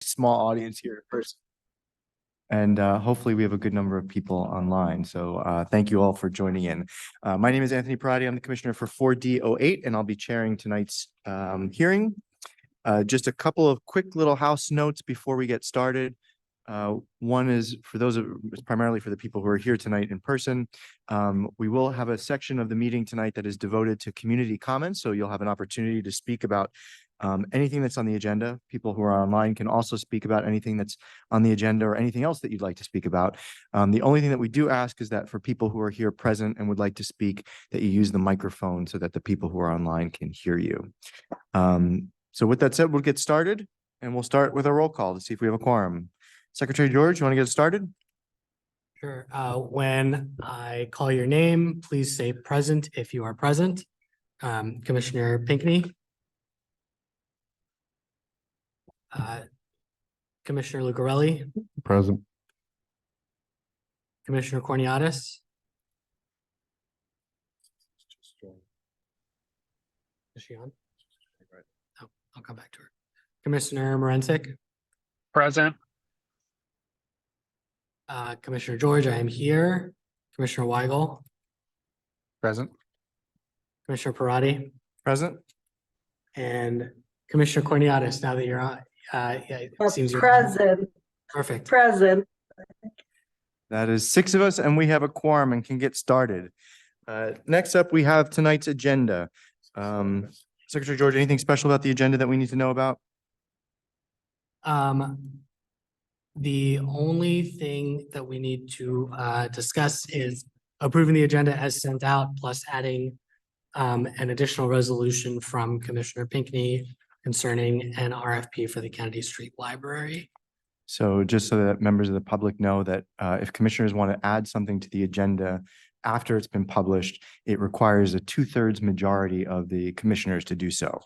small audience here in person. And hopefully we have a good number of people online. So thank you all for joining in. My name is Anthony Parati. I'm the commissioner for 4D08, and I'll be chairing tonight's hearing. Just a couple of quick little house notes before we get started. One is for those primarily for the people who are here tonight in person. We will have a section of the meeting tonight that is devoted to community comments. So you'll have an opportunity to speak about anything that's on the agenda. People who are online can also speak about anything that's on the agenda or anything else that you'd like to speak about. The only thing that we do ask is that for people who are here present and would like to speak, that you use the microphone so that the people who are online can hear you. So with that said, we'll get started, and we'll start with a roll call to see if we have a quorum. Secretary George, you want to get started? Sure. When I call your name, please say present if you are present. Commissioner Pinckney. Commissioner Lucarelli. Present. Commissioner Corniatis. Is she on? Oh, I'll come back to her. Commissioner Morensic. Present. Commissioner George, I am here. Commissioner Weigel. Present. Commissioner Parati. Present. And Commissioner Corniatis, now that you're on. Yeah, it seems you're present. Perfect. Present. That is 6 of us, and we have a quorum and can get started. Next up, we have tonight's agenda. Secretary George, anything special about the agenda that we need to know about? The only thing that we need to discuss is approving the agenda as sent out, plus adding an additional resolution from Commissioner Pinckney concerning an RFP for the Kennedy Street Library. So just so that members of the public know that if commissioners want to add something to the agenda after it's been published, it requires a 2/3 majority of the commissioners to do so.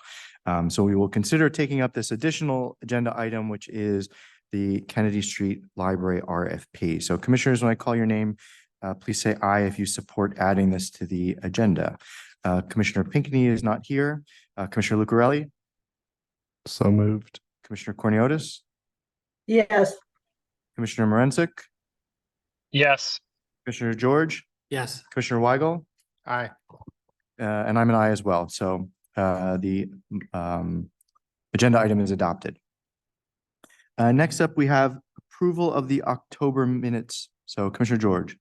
So we will consider taking up this additional agenda item, which is the Kennedy Street Library RFP. So commissioners, when I call your name, please say aye if you support adding this to the agenda. Commissioner Pinckney is not here. Commissioner Lucarelli? So moved. Commissioner Corniotis? Yes. Commissioner Morensic? Yes. Commissioner George? Yes. Commissioner Weigel? Aye. And I'm an aye as well. So the agenda item is adopted. Next up, we have approval of the October minutes. So Commissioner George.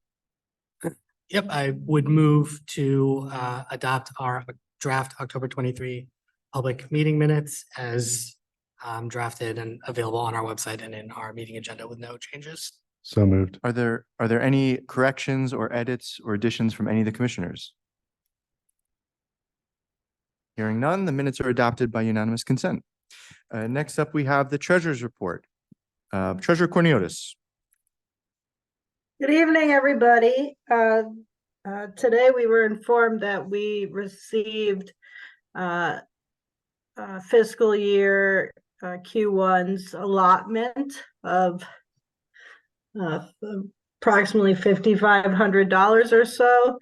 Yep, I would move to adopt our draft October 23 public meeting minutes as drafted and available on our website and in our meeting agenda with no changes. So moved. Are there any corrections or edits or additions from any of the commissioners? Hearing none, the minutes are adopted by unanimous consent. Next up, we have the treasurer's report. Treasurer Corniotis. Good evening, everybody. Today we were informed that we received fiscal year Q1's allotment of approximately $5,500 or so.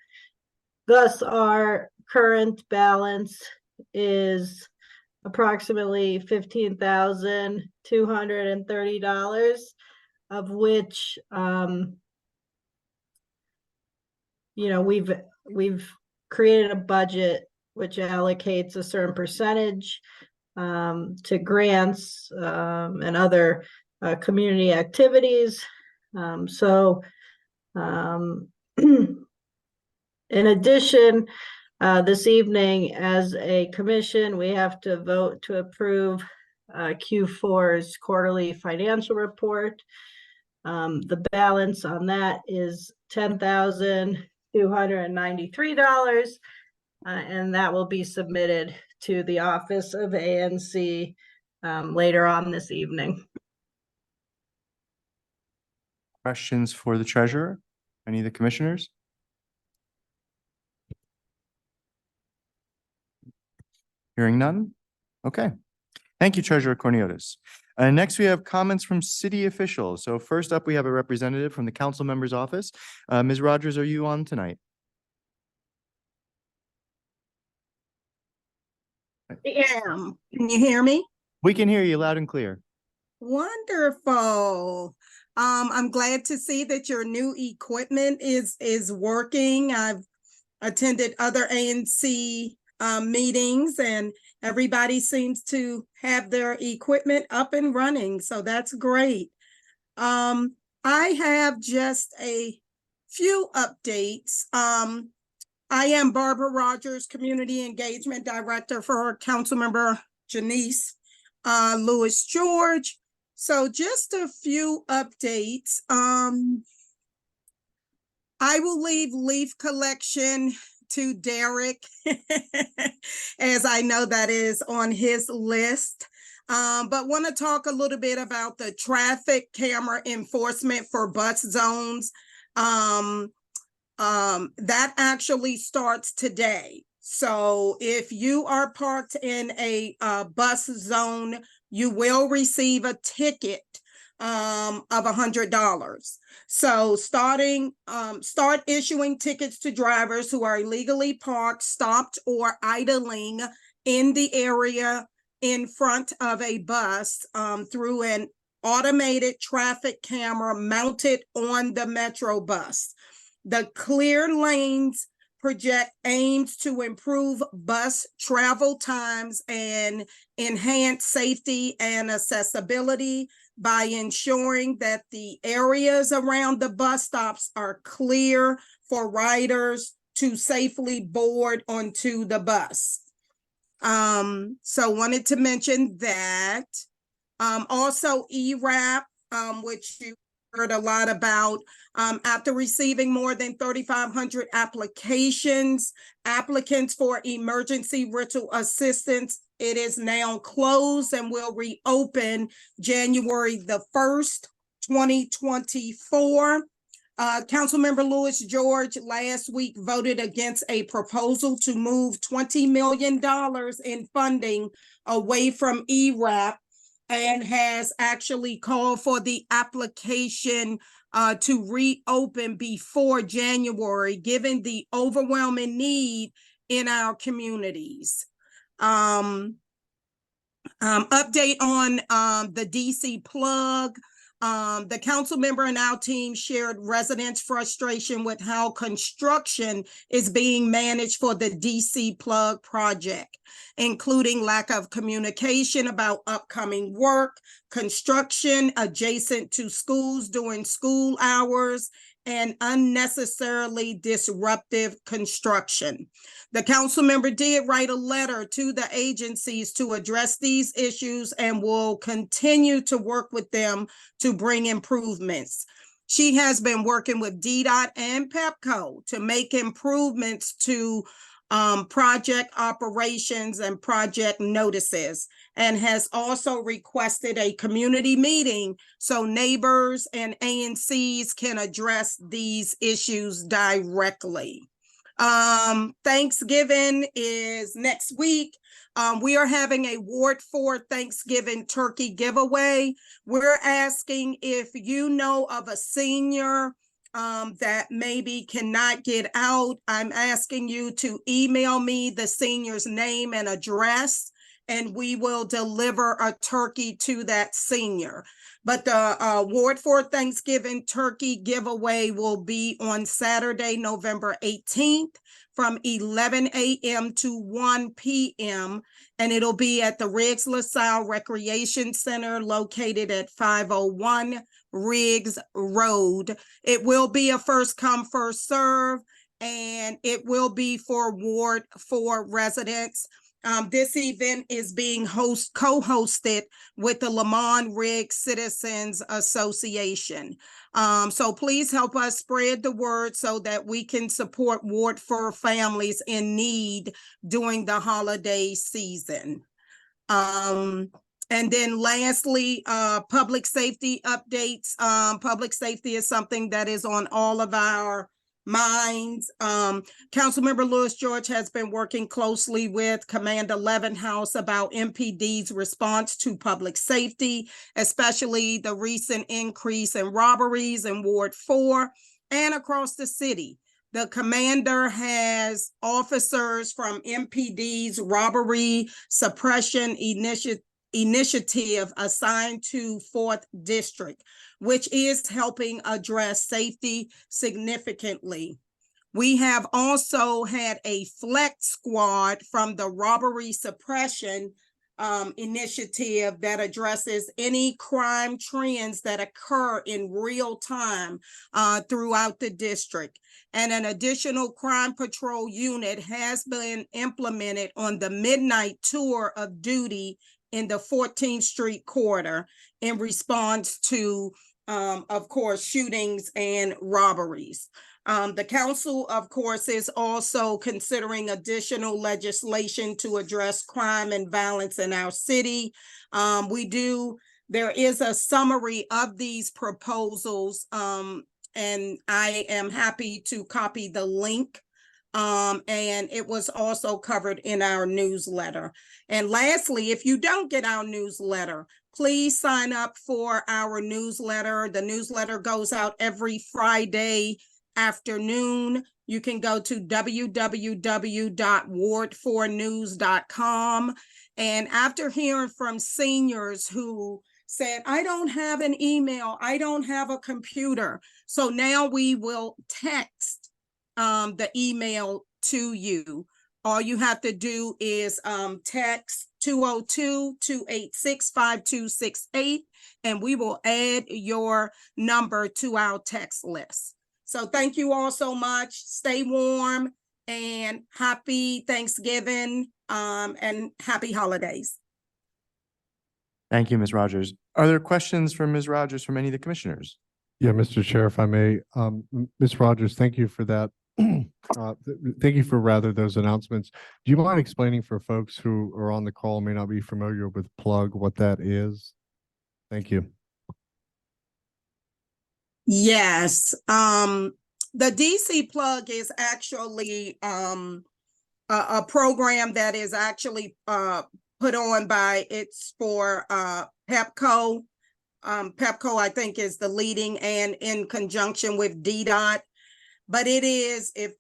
Thus, our current balance is approximately $15,230, of which we've created a budget which allocates a certain percentage to grants and other community activities. In addition, this evening as a commission, we have to vote to approve Q4's quarterly financial report. The balance on that is $10,293, and that will be submitted to the office of ANC later on this evening. Questions for the treasurer? Any of the commissioners? Hearing none? Okay. Thank you, Treasurer Corniotis. Next, we have comments from city officials. So first up, we have a representative from the council member's office. Ms. Rogers, are you on tonight? I am. Can you hear me? We can hear you loud and clear. Wonderful. I'm glad to see that your new equipment is working. I've attended other ANC meetings, and everybody seems to have their equipment up and running, so that's great. I have just a few updates. I am Barbara Rogers, Community Engagement Director for Councilmember Janice Lewis George. So just a few updates. I will leave leaf collection to Derek, as I know that is on his list. But want to talk a little bit about the traffic camera enforcement for bus zones. That actually starts today. So if you are parked in a bus zone, you will receive a ticket of $100. So start issuing tickets to drivers who are illegally parked, stopped, or idling in the area in front of a bus through an automated traffic camera mounted on the Metro bus. The clear lanes project aims to improve bus travel times and enhance safety and accessibility by ensuring that the areas around the bus stops are clear for riders to safely board onto the bus. So wanted to mention that. Also ERAP, which you heard a lot about. After receiving more than 3,500 applications, applicants for emergency rental assistance, it is now closed and will reopen January the 1st, 2024. Councilmember Lewis George last week voted against a proposal to move $20 million in funding away from ERAP, and has actually called for the application to reopen before January, given the overwhelming need in our communities. Update on the DC plug. The council member and our team shared residents' frustration with how construction is being managed for the DC plug project, including lack of communication about upcoming work, construction adjacent to schools during school hours, and unnecessarily disruptive construction. The council member did write a letter to the agencies to address these issues and will continue to work with them to bring improvements. She has been working with DDOT and PEPCO to make improvements to project operations and project notices, and has also requested a community meeting so neighbors and ANCs can address these issues directly. Thanksgiving is next week. We are having a Ward 4 Thanksgiving turkey giveaway. We're asking if you know of a senior that maybe cannot get out. I'm asking you to email me the senior's name and address, and we will deliver a turkey to that senior. But the Ward 4 Thanksgiving turkey giveaway will be on Saturday, November 18th from 11 a.m. to 1 p.m. And it'll be at the Riggs LaSalle Recreation Center located at 501 Riggs Road. It will be a first come, first serve, and it will be for Ward 4 residents. This event is being co-hosted with the Lamont Riggs Citizens Association. So please help us spread the word so that we can support Ward 4 families in need during the holiday season. And then lastly, public safety updates. Public safety is something that is on all of our minds. Councilmember Lewis George has been working closely with Commander Levenhouse about MPD's response to public safety, especially the recent increase in robberies in Ward 4 and across the city. The commander has officers from MPD's robbery suppression initiative assigned to 4th District, which is helping address safety significantly. We have also had a flex squad from the robbery suppression initiative that addresses any crime trends that occur in real time throughout the district. And an additional crime patrol unit has been implemented on the midnight tour of duty in the 14th Street corridor in response to, of course, shootings and robberies. The council, of course, is also considering additional legislation to address crime and violence in our city. There is a summary of these proposals, and I am happy to copy the link. And it was also covered in our newsletter. And lastly, if you don't get our newsletter, please sign up for our newsletter. The newsletter goes out every Friday afternoon. You can go to www.ward4news.com. And after hearing from seniors who said, I don't have an email, I don't have a computer. So now we will text the email to you. All you have to do is text 202-286-5268, and we will add your number to our text list. So thank you all so much. Stay warm and happy Thanksgiving and happy holidays. Thank you, Ms. Rogers. Are there questions for Ms. Rogers from any of the commissioners? Yeah, Mr. Chair, if I may, Ms. Rogers, thank you for that. Thank you for those announcements. Do you mind explaining for folks who are on the call may not be familiar with plug what that is? Thank you. Yes, the DC plug is actually a program that is actually put on by, it's for PEPCO. PEPCO, I think, is the leading, and in conjunction with DDOT. But it is, if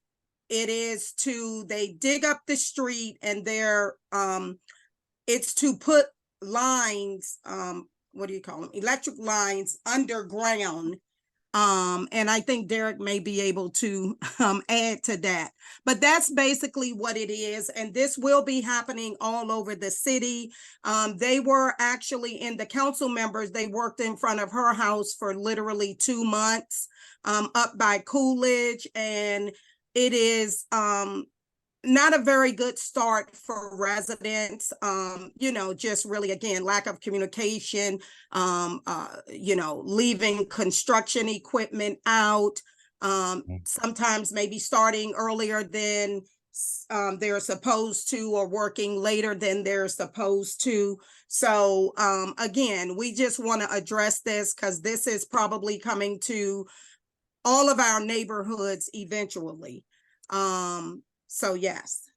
it is to, they dig up the street and they're it's to put lines, what do you call them? Electric lines underground. And I think Derek may be able to add to that. But that's basically what it is. And this will be happening all over the city. They were actually in the council members, they worked in front of her house for literally 2 months up by Coolidge. And it is not a very good start for residents, you know, just really, again, lack of communication, you know, leaving construction equipment out, sometimes maybe starting earlier than they're supposed to, or working later than they're supposed to. So again, we just want to address this because this is probably coming to all of our neighborhoods eventually. So yes.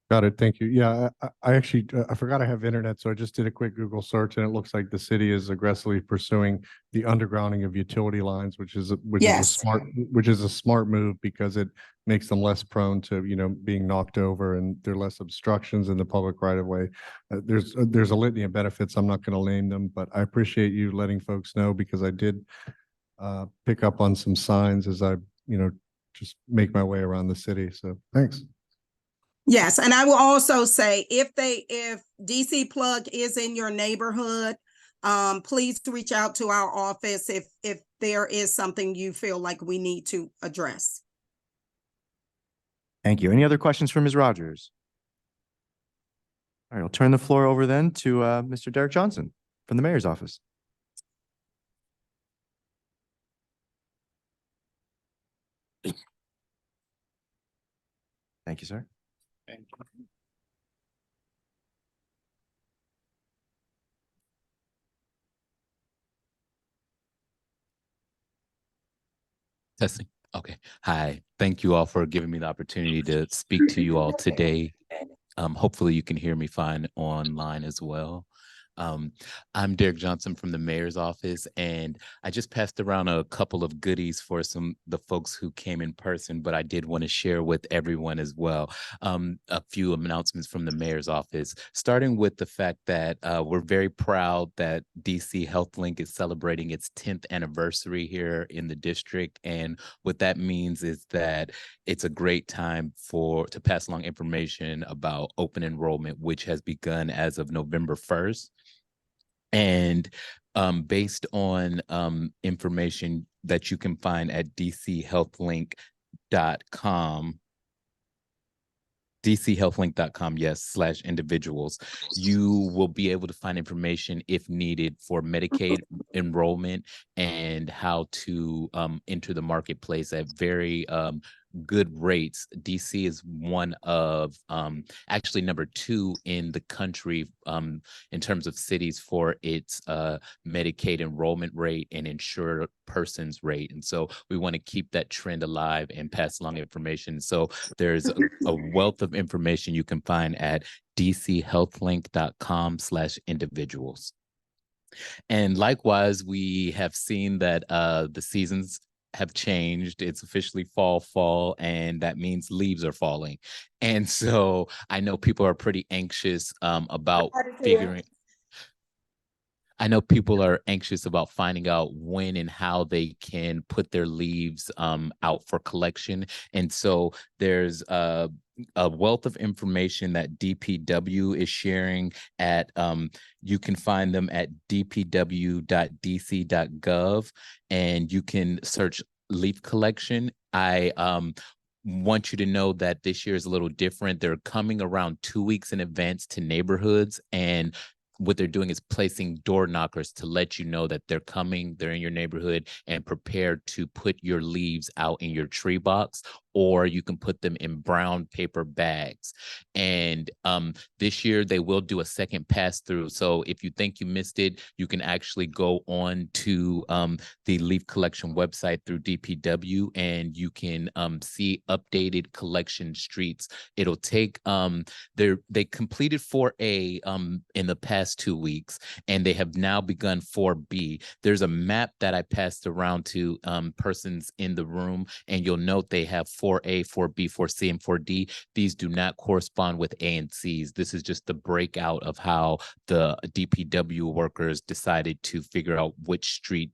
Got it. Thank you. Yeah, I actually, I forgot I have internet, so I just did a quick Google search, and it looks like the city is aggressively pursuing the undergrounding of utility lines, which is a smart move because it makes them less prone to, you know, being knocked over, and there are less obstructions in the public right of way. There's a litany of benefits. I'm not going to name them, but I appreciate you letting folks know, because I did pick up on some signs as I, you know, just make my way around the city. So thanks. Yes, and I will also say, if DC Plug is in your neighborhood, please reach out to our office if there is something you feel like we need to address. Thank you. Any other questions for Ms. Rogers? All right, I'll turn the floor over then to Mr. Derek Johnson from the mayor's office. Thank you, sir. Testing. Okay. Hi. Thank you all for giving me the opportunity to speak to you all today. Hopefully you can hear me fine online as well. I'm Derek Johnson from the mayor's office, and I just passed around a couple of goodies for the folks who came in person, but I did want to share with everyone as well. A few announcements from the mayor's office, starting with the fact that we're very proud that DC HealthLink is celebrating its 10th anniversary here in the district. And what that means is that it's a great time to pass along information about open enrollment, which has begun as of November 1st. And based on information that you can find at dchealthlink.com, dchealthlink.com, yes, /individuals, you will be able to find information if needed for Medicaid enrollment and how to enter the marketplace at very good rates. DC is one of actually number 2 in the country in terms of cities for its Medicaid enrollment rate and insured persons rate. And so we want to keep that trend alive and pass along information. So there's a wealth of information you can find at dchealthlink.com /individuals. And likewise, we have seen that the seasons have changed. It's officially fall, and that means leaves are falling. And so I know people are pretty anxious about finding out when and how they can put their leaves out for collection. And so there's a wealth of information that DPW is sharing at, you can find them at dpw.dc.gov, and you can search leaf collection. I want you to know that this year is a little different. They're coming around 2 weeks in advance to neighborhoods, and what they're doing is placing door knockers to let you know that they're coming, they're in your neighborhood, and prepared to put your leaves out in your tree box, or you can put them in brown paper bags. And this year they will do a second pass through. So if you think you missed it, you can actually go on to the leaf collection website through DPW, and you can see updated collection streets. It'll take, they completed 4A in the past 2 weeks, and they have now begun 4B. There's a map that I passed around to persons in the room, and you'll note they have 4A, 4B, 4C, and 4D. These do not correspond with ANCs. This is just the breakout of how the DPW workers decided to figure out which street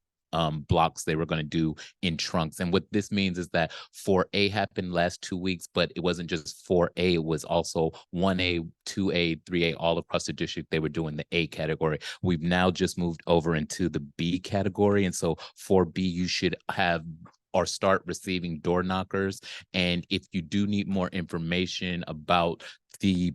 blocks they were going to do in trunks. And what this means is that 4A happened last 2 weeks, but it wasn't just 4A, it was also 1A, 2A, 3A, all across the district. They were doing the A category. We've now just moved over into the B category. And so 4B, you should have or start receiving door knockers. And if you do need more information about the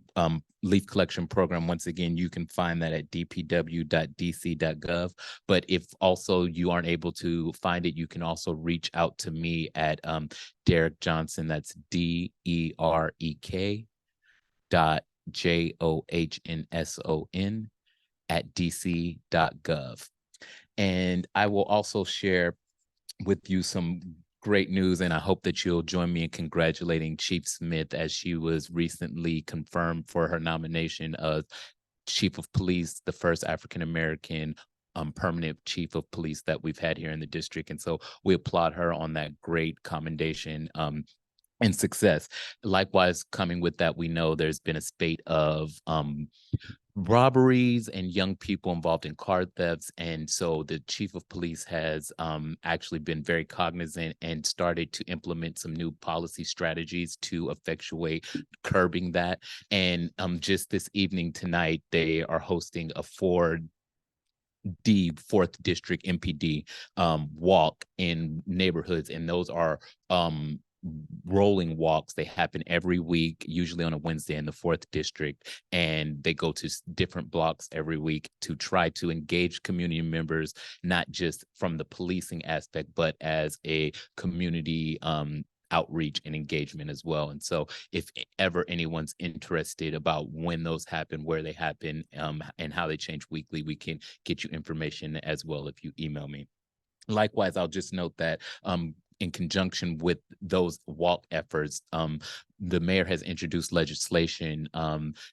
leaf collection program, once again, you can find that at dpw.dc.gov. But if also you aren't able to find it, you can also reach out to me at Derek Johnson, that's DEREK.JOHNSON @dc.gov. And I will also share with you some great news, and I hope that you'll join me in congratulating Chief Smith as she was recently confirmed for her nomination as Chief of Police, the first African-American permanent Chief of Police that we've had here in the district. And so we applaud her on that great commendation and success. Likewise, coming with that, we know there's been a spate of robberies and young people involved in car thefts. And so the chief of police has actually been very cognizant and started to implement some new policy strategies to effectuate curbing that. And just this evening tonight, they are hosting a 4th District MPD walk in neighborhoods. And those are rolling walks. They happen every week, usually on a Wednesday in the 4th District, and they go to different blocks every week to try to engage community members, not just from the policing aspect, but as a community outreach and engagement as well. And so if ever anyone's interested about when those happen, where they happen, and how they change weekly, we can get you information as well if you email me. Likewise, I'll just note that in conjunction with those walk efforts, the mayor has introduced legislation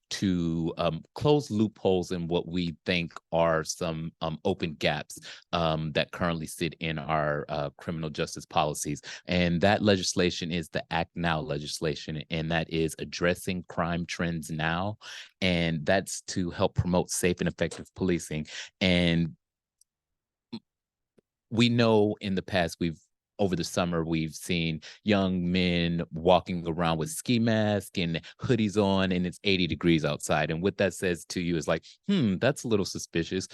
to close loopholes in what we think are some open gaps that currently sit in our criminal justice policies. And that legislation is the Act Now legislation, and that is addressing crime trends now. And that's to help promote safe and effective policing. And we know in the past, over the summer, we've seen young men walking around with ski masks and hoodies on, and it's 80 degrees outside. And what that says to you is like, that's a little suspicious.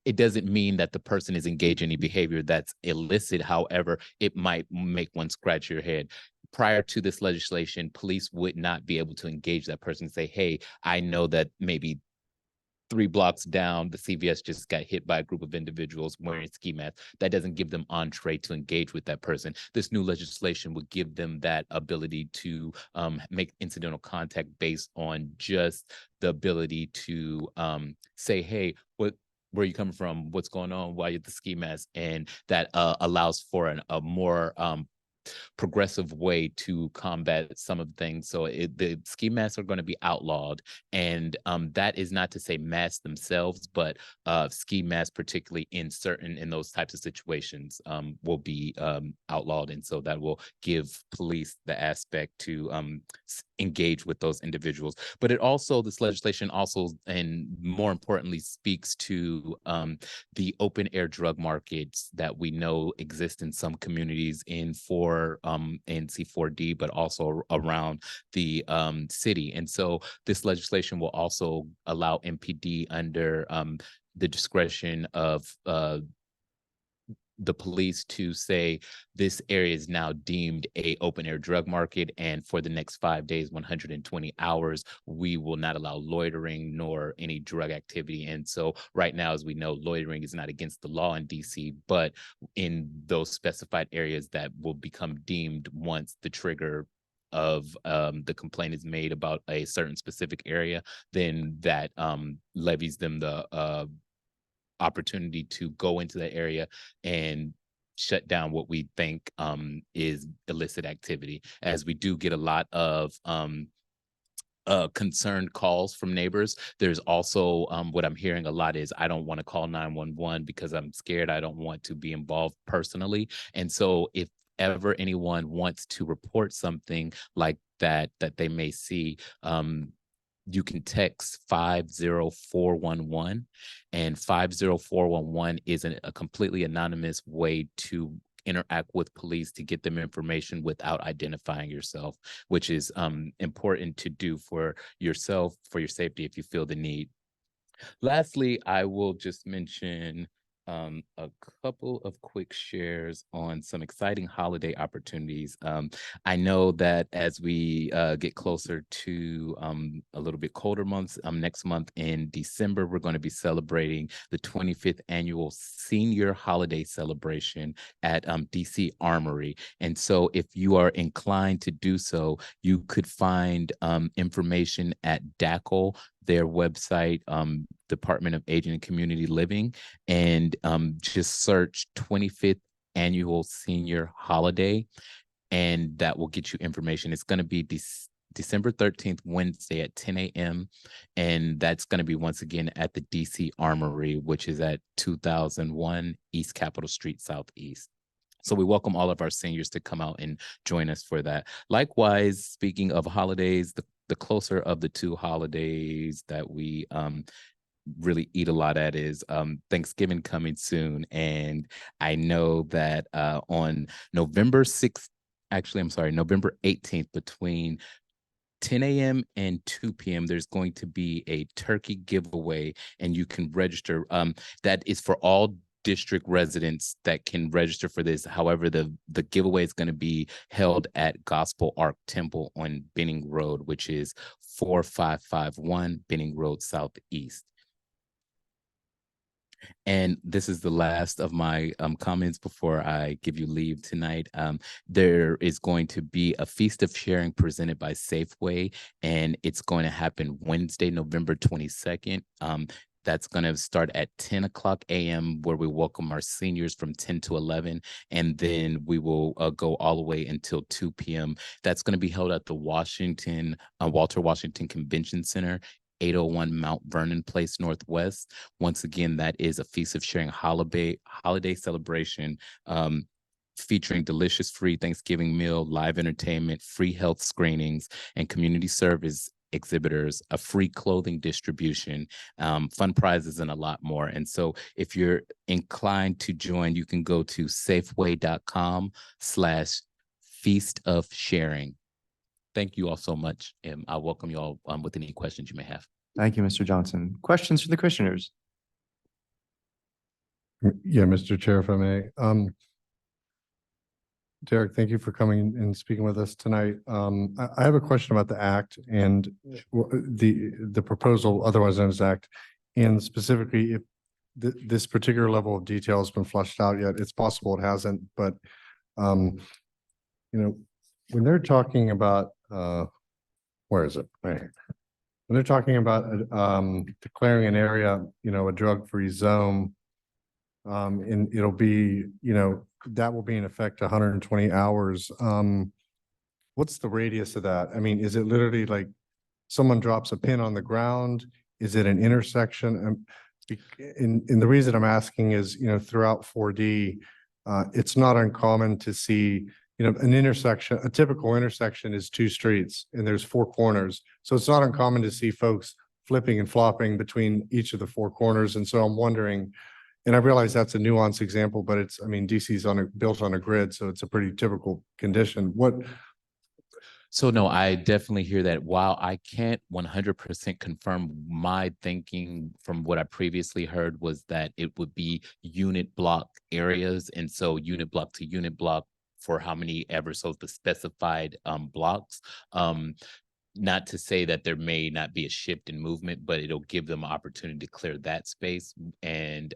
It doesn't mean that the person is engaging in behavior that's illicit. However, it might make one scratch your head. Prior to this legislation, police would not be able to engage that person and say, hey, I know that maybe 3 blocks down, the CVS just got hit by a group of individuals wearing ski masks. That doesn't give them entree to engage with that person. This new legislation would give them that ability to make incidental contact based on just the ability to say, hey, where are you coming from? What's going on? Why are you at the ski mask? And that allows for a more progressive way to combat some of the things. So the ski masks are going to be outlawed, and that is not to say masks themselves, but ski masks, particularly in those types of situations, will be outlawed, and so that will give police the aspect to engage with those individuals. But this legislation also, and more importantly, speaks to the open air drug markets that we know exist in some communities in ANC 4D, but also around the city. And so this legislation will also allow MPD under the discretion of the police to say this area is now deemed a open air drug market, and for the next 5 days, 120 hours, we will not allow loitering nor any drug activity. And so right now, as we know, loitering is not against the law in DC, but in those specified areas that will become deemed once the trigger of the complaint is made about a certain specific area, then that levies them the opportunity to go into the area and shut down what we think is illicit activity, as we do get a lot of concerned calls from neighbors. There's also what I'm hearing a lot is, I don't want to call 911 because I'm scared. I don't want to be involved personally. And so if ever anyone wants to report something like that they may see, you can text 50411, and 50411 is a completely anonymous way to interact with police to get them information without identifying yourself, which is important to do for yourself, for your safety, if you feel the need. Lastly, I will just mention a couple of quick shares on some exciting holiday opportunities. I know that as we get closer to a little bit colder months, next month in December, we're going to be celebrating the 25th annual senior holiday celebration at DC Armory. And so if you are inclined to do so, you could find information at DACL, their website, Department of Aging and Community Living, and just search 25th Annual Senior Holiday, and that will get you information. It's going to be December 13th, Wednesday at 10 a.m. And that's going to be once again at the DC Armory, which is at 2001 East Capitol Street Southeast. So we welcome all of our seniors to come out and join us for that. Likewise, speaking of holidays, the closer of the two holidays that we really eat a lot at is Thanksgiving coming soon. And I know that on November 18th, between 10 a.m. and 2 p.m., there's going to be a turkey giveaway, and you can register. That is for all district residents that can register for this. However, the giveaway is going to be held at Gospel Ark Temple on Benning Road, which is 4551 Benning Road Southeast. And this is the last of my comments before I give you leave tonight. There is going to be a Feast of Sharing presented by Safeway, and it's going to happen Wednesday, November 22nd. That's going to start at 10 o'clock a.m. where we welcome our seniors from 10 to 11. And then we will go all the way until 2 p.m. That's going to be held at the Walter Washington Convention Center, 801 Mount Vernon Place Northwest. Once again, that is a Feast of Sharing holiday celebration featuring delicious free Thanksgiving meal, live entertainment, free health screenings, and community service exhibitors, a free clothing distribution, fun prizes, and a lot more. And so if you're inclined to join, you can go to safeway.com/Feast of Sharing. Thank you all so much. And I welcome you all with any questions you may have. Thank you, Mr. Johnson. Questions from the commissioners? Yeah, Mr. Chair, if I may. Derek, thank you for coming and speaking with us tonight. I have a question about the act and the proposal, otherwise known as act, and specifically if this particular level of detail has been fleshed out yet. It's possible it hasn't, but you know, when they're talking about where is it? Right here. When they're talking about declaring an area, you know, a drug-free zone, and it'll be, you know, that will be in effect 120 hours. What's the radius of that? I mean, is it literally like someone drops a pin on the ground? Is it an intersection? And the reason I'm asking is, you know, throughout 4D, it's not uncommon to see, you know, an intersection, a typical intersection is 2 streets and there's 4 corners. So it's not uncommon to see folks flipping and flopping between each of the 4 corners. And so I'm wondering, and I realize that's a nuanced example, but it's, I mean, DC's built on a grid, so it's a pretty typical condition. So no, I definitely hear that. While I can't 100% confirm, my thinking from what I previously heard was that it would be unit block areas. And so unit block to unit block for how many ever, so the specified blocks. Not to say that there may not be a shift in movement, but it'll give them an opportunity to clear that space. And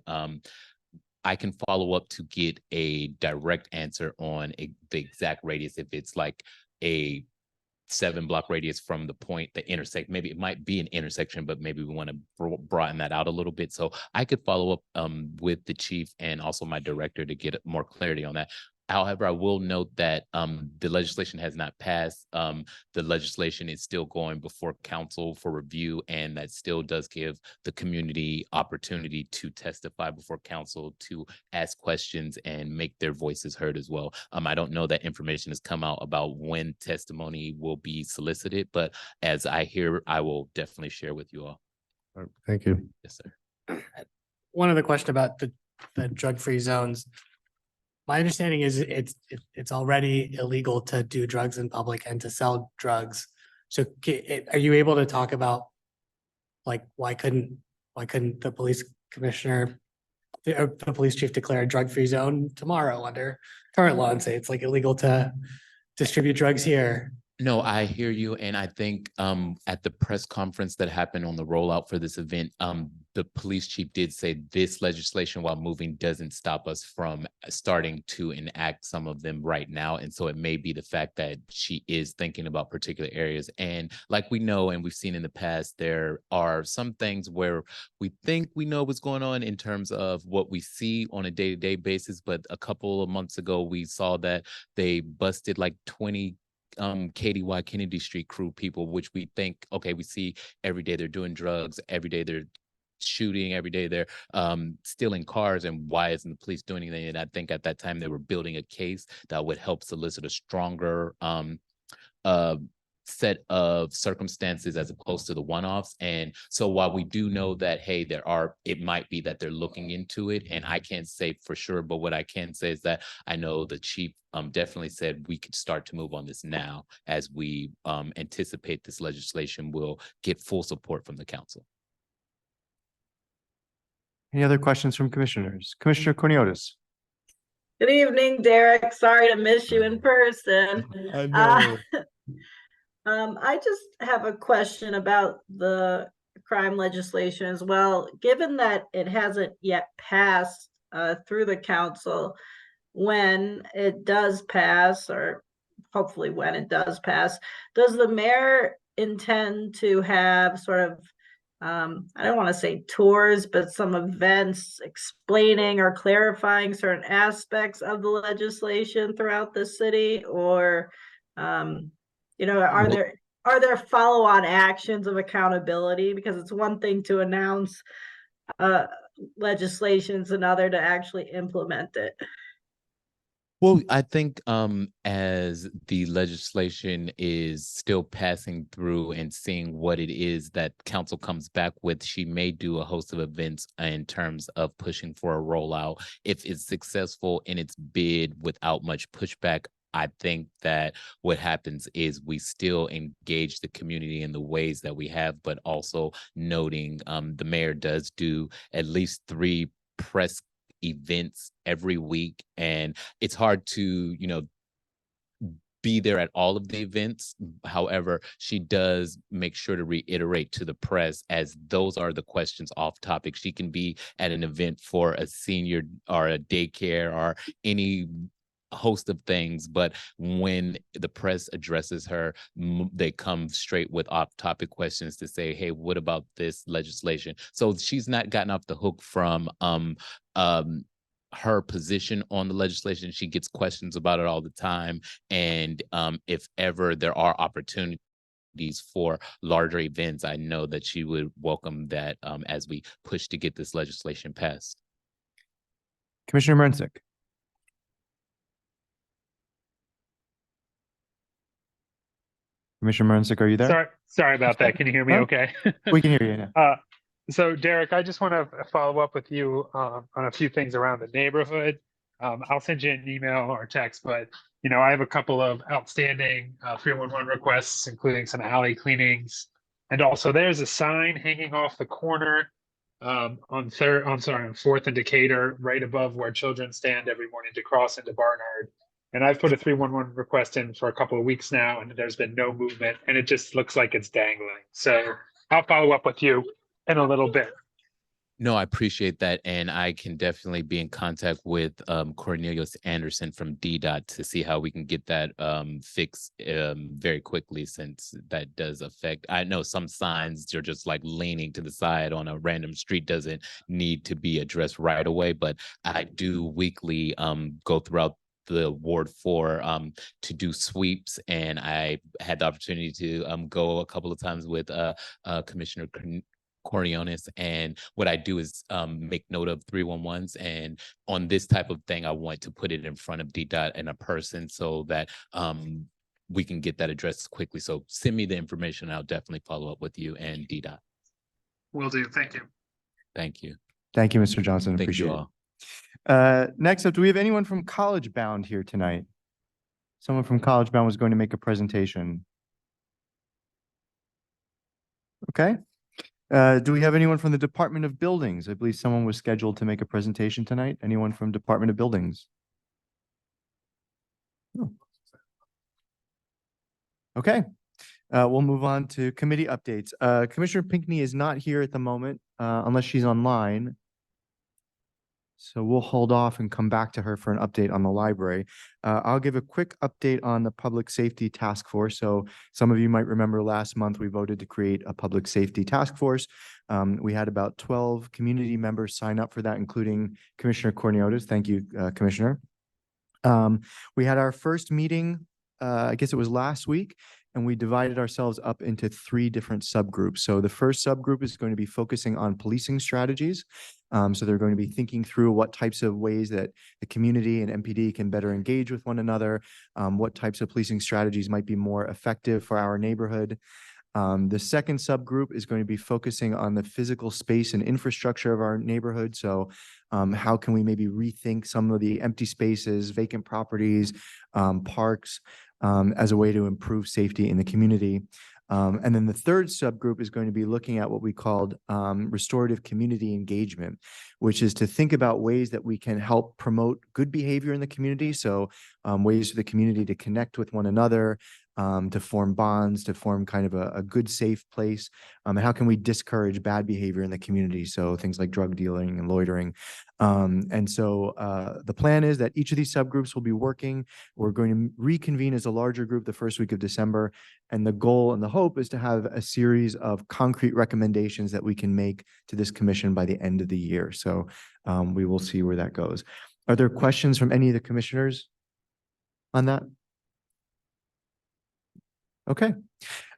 I can follow up to get a direct answer on the exact radius. If it's like a 7-block radius from the point, the intersect, maybe it might be an intersection, but maybe we want to broaden that out a little bit. So I could follow up with the chief and also my director to get more clarity on that. However, I will note that the legislation has not passed. The legislation is still going before council for review, and that still does give the community opportunity to testify before council, to ask questions and make their voices heard as well. I don't know that information has come out about when testimony will be solicited, but as I hear, I will definitely share with you all. Thank you. Yes, sir. One other question about the drug-free zones. My understanding is it's already illegal to do drugs in public and to sell drugs. So are you able to talk about, like, why couldn't the police commissioner, the police chief declare a drug-free zone tomorrow under current law and say it's like illegal to distribute drugs here? No, I hear you. And I think at the press conference that happened on the rollout for this event, the police chief did say this legislation, while moving, doesn't stop us from starting to enact some of them right now. And so it may be the fact that she is thinking about particular areas. And like we know, and we've seen in the past, there are some things where we think we know what's going on in terms of what we see on a day-to-day basis. But a couple of months ago, we saw that they busted like 20 KDY Kennedy Street crew people, which we think, okay, we see every day they're doing drugs, every day they're shooting, every day they're stealing cars, and why isn't the police doing anything? And I think at that time they were building a case that would help solicit a stronger set of circumstances as opposed to the one-offs. And so while we do know that, hey, it might be that they're looking into it, and I can't say for sure, but what I can say is that I know the chief definitely said we could start to move on this now, as we anticipate this legislation will get full support from the council. Any other questions from commissioners? Commissioner Cornelius. Good evening, Derek. Sorry to miss you in person. I know. I just have a question about the crime legislation as well. Given that it hasn't yet passed through the council, when it does pass, or hopefully when it does pass, does the mayor intend to have sort of I don't want to say tours, but some events explaining or clarifying certain aspects of the legislation throughout the city? Or, you know, are Well- there follow-on actions of accountability? Because it's one thing to announce legislation, it's another to actually implement it. Well, I think as the legislation is still passing through and seeing what it is that council comes back with, she may do a host of events in terms of pushing for a rollout. If it's successful in its bid without much pushback, I think that what happens is we still engage the community in the ways that we have, but also noting the mayor does do at least 3 press events every week, and it's hard to be there at all of the events. However, she does make sure to reiterate to the press, as those are the questions off topic. She can be at an event for a senior or a daycare or any host of things, but when the press addresses her, they come straight with off-topic questions to say, hey, what about this legislation? So she's not gotten off the hook from her position on the legislation. She gets questions about it all the time, and if ever there are opportunities for larger events, I know that she would welcome that as we push to get this legislation passed. Commissioner Mrnsick. Commissioner Mrnsick, are you there? Sorry about that. Can you hear me Oh, okay? We can hear you now. So Derek, I just want to follow up with you on a few things around the neighborhood. I'll send you an email or text, but I have a couple of outstanding 311 requests, including some alley cleanings, and also there's a sign hanging off the corner on 4th and Decatur, right above where children stand every morning to cross into Barnard. And I've put a 311 request in for a couple of weeks now, and there's been no movement, and it just looks like it's dangling. So I'll follow up with you in a little bit. No, I appreciate that. And I can definitely be in contact with Cornelius Anderson from DDOT to see how we can get that fixed very quickly, since that does affect, I know some signs are just like leaning to the side on a random street, doesn't need to be addressed right away. But I do weekly go throughout the Ward 4 to do sweeps, and I had the opportunity to go a couple of times with Commissioner Coriolis, and what I do is make note of 311s, and on this type of thing I want to put it in front of DDOT and a person so that we can get that addressed quickly. So send me the information. I'll definitely follow up with you and DDOT. Will do. Thank you. Thank you. Thank you, Mr. Johnson. Thank Appreciate you it. all. Next up, do we have anyone from College Bound here tonight? Someone from College Bound was going to make a presentation. Okay. Do we have anyone from the Department of Buildings? I believe someone was scheduled to make a presentation tonight. Anyone from Department of Buildings? No. Okay. We'll move on to committee updates. Commissioner Pinckney is not here at the moment, unless she's online. So we'll hold off and come back to her for an update on the library. I'll give a quick update on the Public Safety Task Force. So some of you might remember last month we voted to create a Public Safety Task Force. We had about 12 community members sign up for that, including Commissioner Corniotis. Thank you, Commissioner. We had our first meeting, I guess it was last week, and we divided ourselves up into 3 different subgroups. So the first subgroup is going to be focusing on policing strategies. So they're going to be thinking through what types of ways that the community and MPD can better engage with one another, what types of policing strategies might be more effective for our neighborhood. The second subgroup is going to be focusing on the physical space and infrastructure of our neighborhood. So how can we maybe rethink some of the empty spaces, vacant properties, parks, as a way to improve safety in the community. And then the third subgroup is going to be looking at what we called restorative community engagement, which is to think about ways that we can help promote good behavior in the community. So ways for the community to connect with one another, to form bonds, to form kind of a good, safe place? And how can we discourage bad behavior in the community? So things like drug dealing and loitering. And so the plan is that each of these subgroups will be working. We're going to reconvene as a larger group the first week of December. And the goal and the hope is to have a series of concrete recommendations that we can make to this commission by the end of the year. So we will see where that goes. Are there questions from any of the commissioners on that? Okay.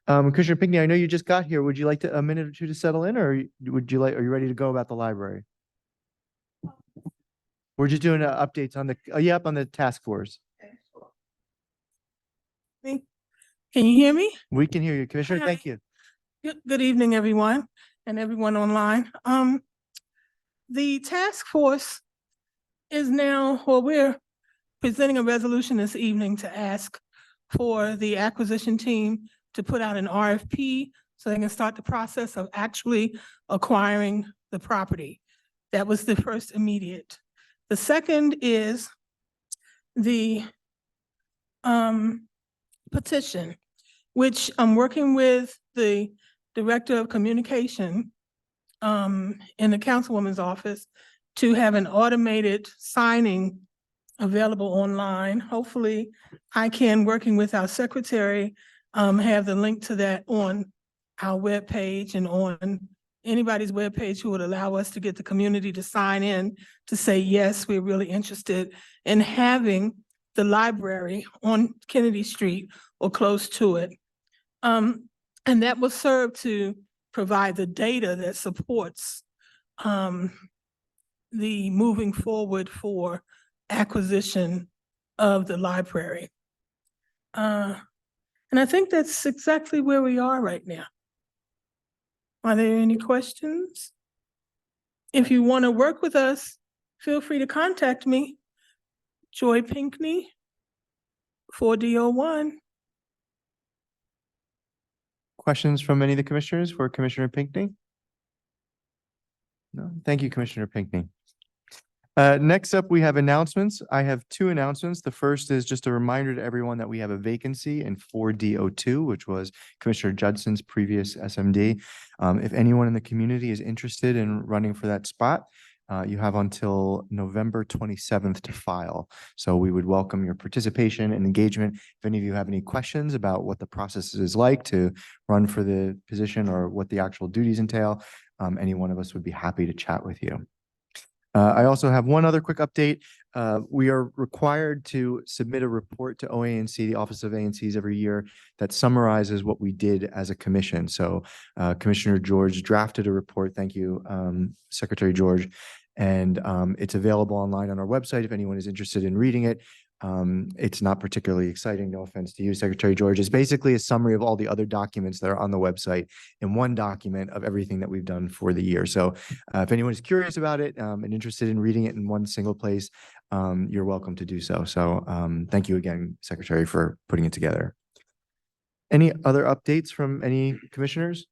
Commissioner Pinckney, I know you just got here. Would you like a minute or two to settle in, or are you ready to go about the library? We're just doing updates on on the task force. Can you hear me? We can hear you, Commissioner. Hi. Thank you. Good evening, everyone, and everyone online. The task force is now, well, we're presenting a resolution this evening to ask for the acquisition team to put out an RFP so they can start the process of actually acquiring the property. That was the first immediate. The second is the petition, which I'm working with the Director of Communication in the Councilwoman's office to have an automated signing available online. Hopefully, I can, working with our secretary, have the link to that on our webpage and on anybody's webpage who would allow us to get the community to sign in to say, yes, we're really interested in having the library on Kennedy Street or close to it. And that will serve to provide the data that supports the moving forward for acquisition of the library. And I think that's exactly where we are right now. Are there any questions? If you want to work with us, feel free to contact me, Joy Pinckney, 4D01. Questions from any of the commissioners for Commissioner Pinckney? No, thank you, Commissioner Pinckney. Next up, we have announcements. I have two announcements. The first is just a reminder to everyone that we have a vacancy in 4D02, which was Commissioner Judson's previous SMD. If anyone in the community is interested in running for that spot, you have until November 27th to file. So we would welcome your participation and engagement. If any of you have any questions about what the process is like to run for the position or what the actual duties entail, any one of us would be happy to chat with you. I also have one other quick update. We are required to submit a report to OANC, the Office of ANCs, every year that summarizes what we did as a commission. So Commissioner George drafted a report. Thank you, Secretary George. And it's available online on our website if anyone is interested in reading it. It's not particularly exciting, no offense to you, Secretary George. It's basically a summary of all the other documents that are on the website in one document of everything that we've done for the year. So if anyone is curious about it and interested in reading it in one single place, you're welcome to do so. So thank you again, Secretary, for putting it together. Any other updates from any commissioners?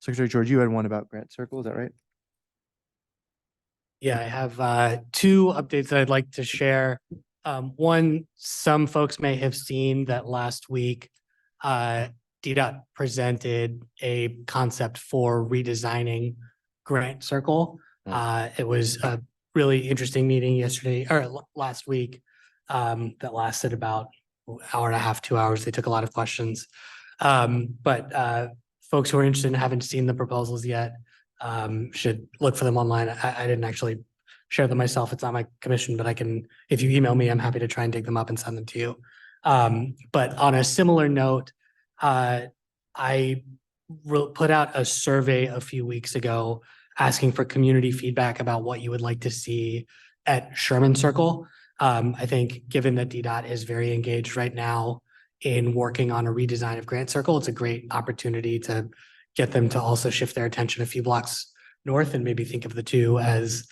Secretary George, you had one about Grant Circle, is that right? Yeah, I have two updates that I'd like to share. One, some folks may have seen that last week, DDOT presented a concept for redesigning Grant Circle. It was a really interesting meeting yesterday or last week that lasted about an hour and a half, 2 hours. They took a lot of questions. But folks who are interested and haven't seen the proposals yet, should look for them online. I didn't actually share them myself. It's not my commission, but I can, if you email me, I'm happy to try and dig them up and send them to you. But on a similar note, I put out a survey a few weeks ago asking for community feedback about what you would like to see at Sherman Circle. I think given that DDOT is very engaged right now in working on a redesign of Grant Circle, it's a great opportunity to get them to also shift their attention a few blocks north and maybe think of the two as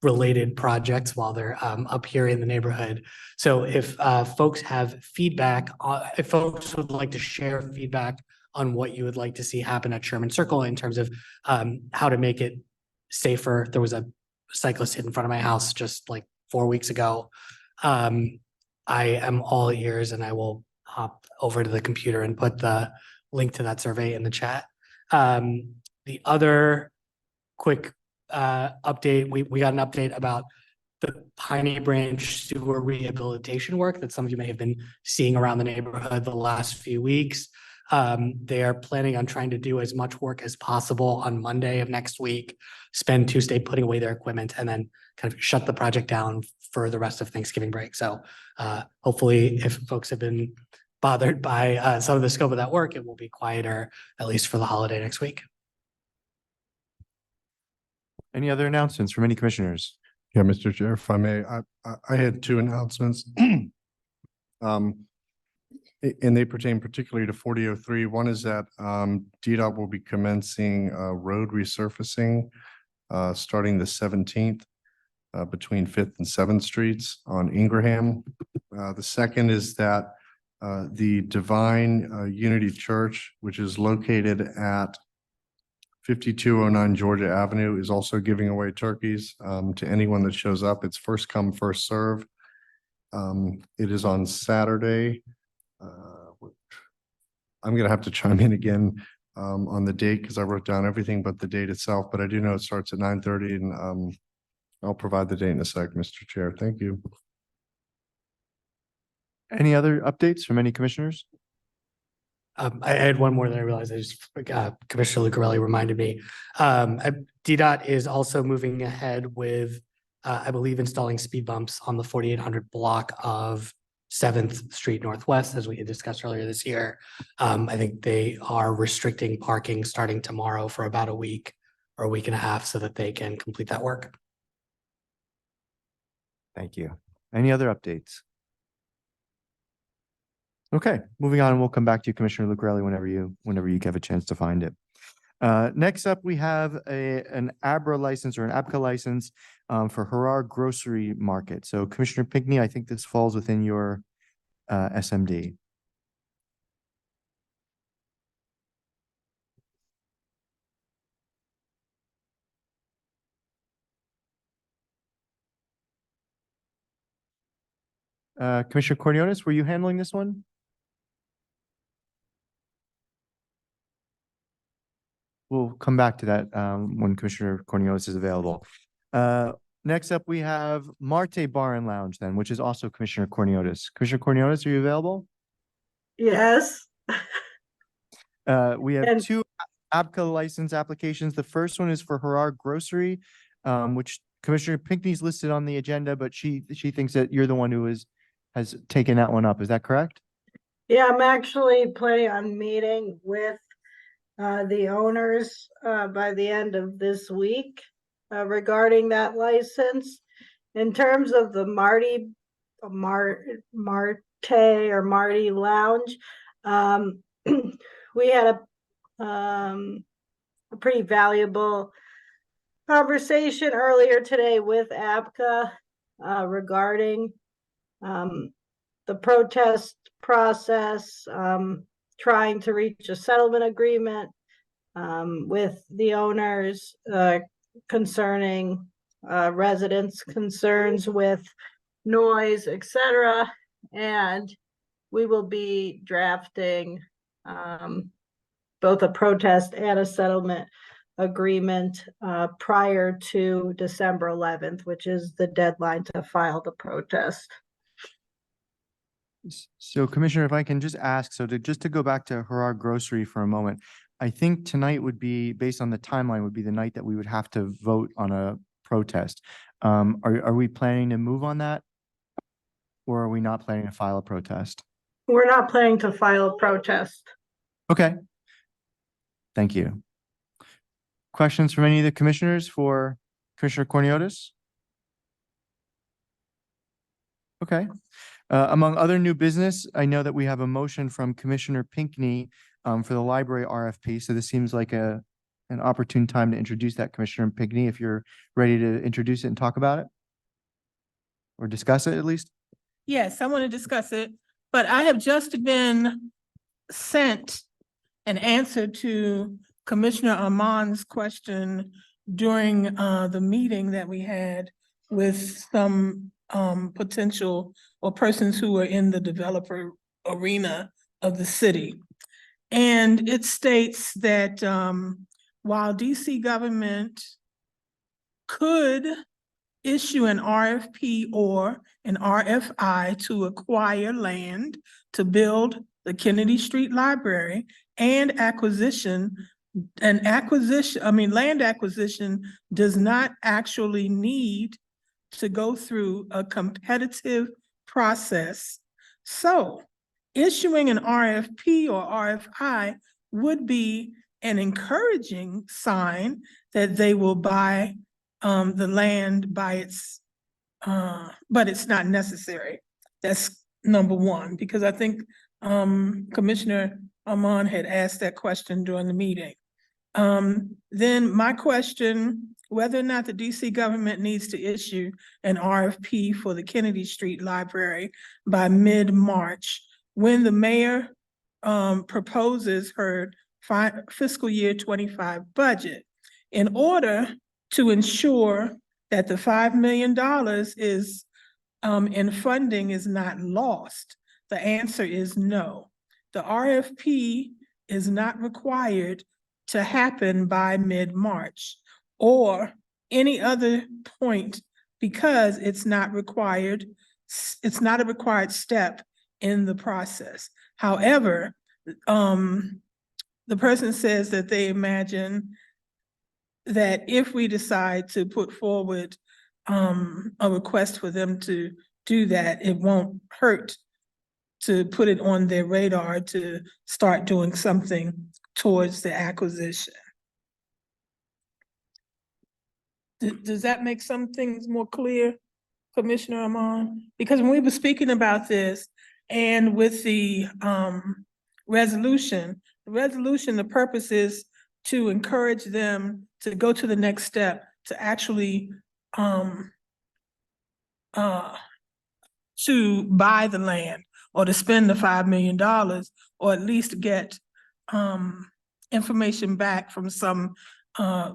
related projects while they're up here in the neighborhood. So if folks have feedback, if folks would like to share feedback on what you would like to see happen at Sherman Circle in terms of how to make it safer. There was a cyclist hit in front of my house just like 4 weeks ago. I am all ears and I will hop over to the computer and put the link to that survey in the chat. The other quick update, we got an update about the Piney Branch sewer rehabilitation work that some of you may have been seeing around the neighborhood the last few weeks. They are planning on trying to do as much work as possible on Monday of next week, spend Tuesday putting away their equipment, and then kind of shut the project down for the rest of Thanksgiving break. So hopefully if folks have been bothered by some of the scope of that work, it will be quieter, at least for the holiday next week. Any other announcements from any commissioners? Yeah, Mr. Chair, if I may, I had two announcements. And they pertain particularly to 4003. One is that DDOT will be commencing road resurfacing starting the 17th between 5th and 7th Streets on Ingraham. The second is that the Divine Unity Church, which is located at 5209 Georgia Avenue, is also giving away turkeys to anyone that shows up. It's first come, first serve. It is on Saturday. I'm going to have to chime in again on the date because I wrote down everything but the date itself, but I do know it starts at 9:30 and I'll provide the date in a sec, Mr. Chair. Thank you. Any other updates from any commissioners? I had one more that I realized I just forgot. Commissioner Lucarelli reminded me. DDOT is also moving ahead with, I believe, installing speed bumps on the 4800 block of 7th Street Northwest, as we had discussed earlier this year. I think they are restricting parking starting tomorrow for about a week or a week and a half so that they can complete that work. Thank you. Any other updates? Okay, moving on, and we'll come back to you, Commissioner Lucarelli, whenever you have a chance to find it. Next up, we have an ABRA license or an ABCA license for Harar Grocery Market. So Commissioner Pinckney, I think this falls within your SMD. Commissioner Cornelius, were you handling this one? We'll come back to that when Commissioner Cornelius is available. Next up, we have Marte Bar and Lounge then, which is also Commissioner Cornelius. Commissioner Cornelius, are you available? Yes. We have And- two ABCA license applications. The first one is for Harar Grocery, which Commissioner Pinckney's listed on the agenda, but she thinks that you're the one who has taken that one up. Is that correct? Yeah, I'm actually planning on meeting with the owners by the end of this week regarding that license. In terms of the Marte or Marty Lounge, we had a pretty valuable conversation earlier today with ABCA regarding the protest process, trying to reach a settlement agreement with the owners concerning residents' concerns with noise, etc. And we will be drafting both a protest and a settlement agreement prior to December 11th, which is the deadline to file the protest. So Commissioner, if I can just ask, so just to go back to Harar Grocery for a moment, I think tonight would be, based on the timeline, would be the night that we would have to vote on a protest. Are we planning to move on that? Or are we not planning to file a protest? We're not planning to file a protest. Okay. Thank you. Questions from any of the commissioners for Commissioner Cornelius? Okay. Among other new business, I know that we have a motion from Commissioner Pinckney for the library RFP. So this seems like an opportune time to introduce that, Commissioner Pinckney, if you're ready to introduce it and talk about it or discuss it at least. Yes, I want to discuss it, but I have just been sent an answer to Commissioner Armand's question during the meeting that we had with some potential or persons who are in the developer arena of the city. And it states that while DC government could issue an RFP or an RFI to acquire land to build the Kennedy Street Library and land acquisition does not actually need to go through a competitive process. So issuing an RFP or RFI would be an encouraging sign that they will buy the land by its, but it's not necessary. That's number one, because I think Commissioner Armand had asked that question during the meeting. Then my question, whether or not the DC government needs to issue an RFP for the Kennedy Street Library by mid-March, when the mayor proposes her fiscal year 25 budget, in order to ensure that the $5 million is in funding is not lost. The answer is no. The RFP is not required to happen by mid-March or any other point because it's not required. It's not a required step in the process. However, the person says that they imagine that if we decide to put forward a request for them to do that, it won't hurt to put it on their radar to start doing something towards the acquisition. Does that make some things more clear, Commissioner Armand? Because when we were speaking about this and with the resolution, the purpose is to encourage them to go to the next step, to actually to buy the land or to spend the $5 million, or at least get information back from some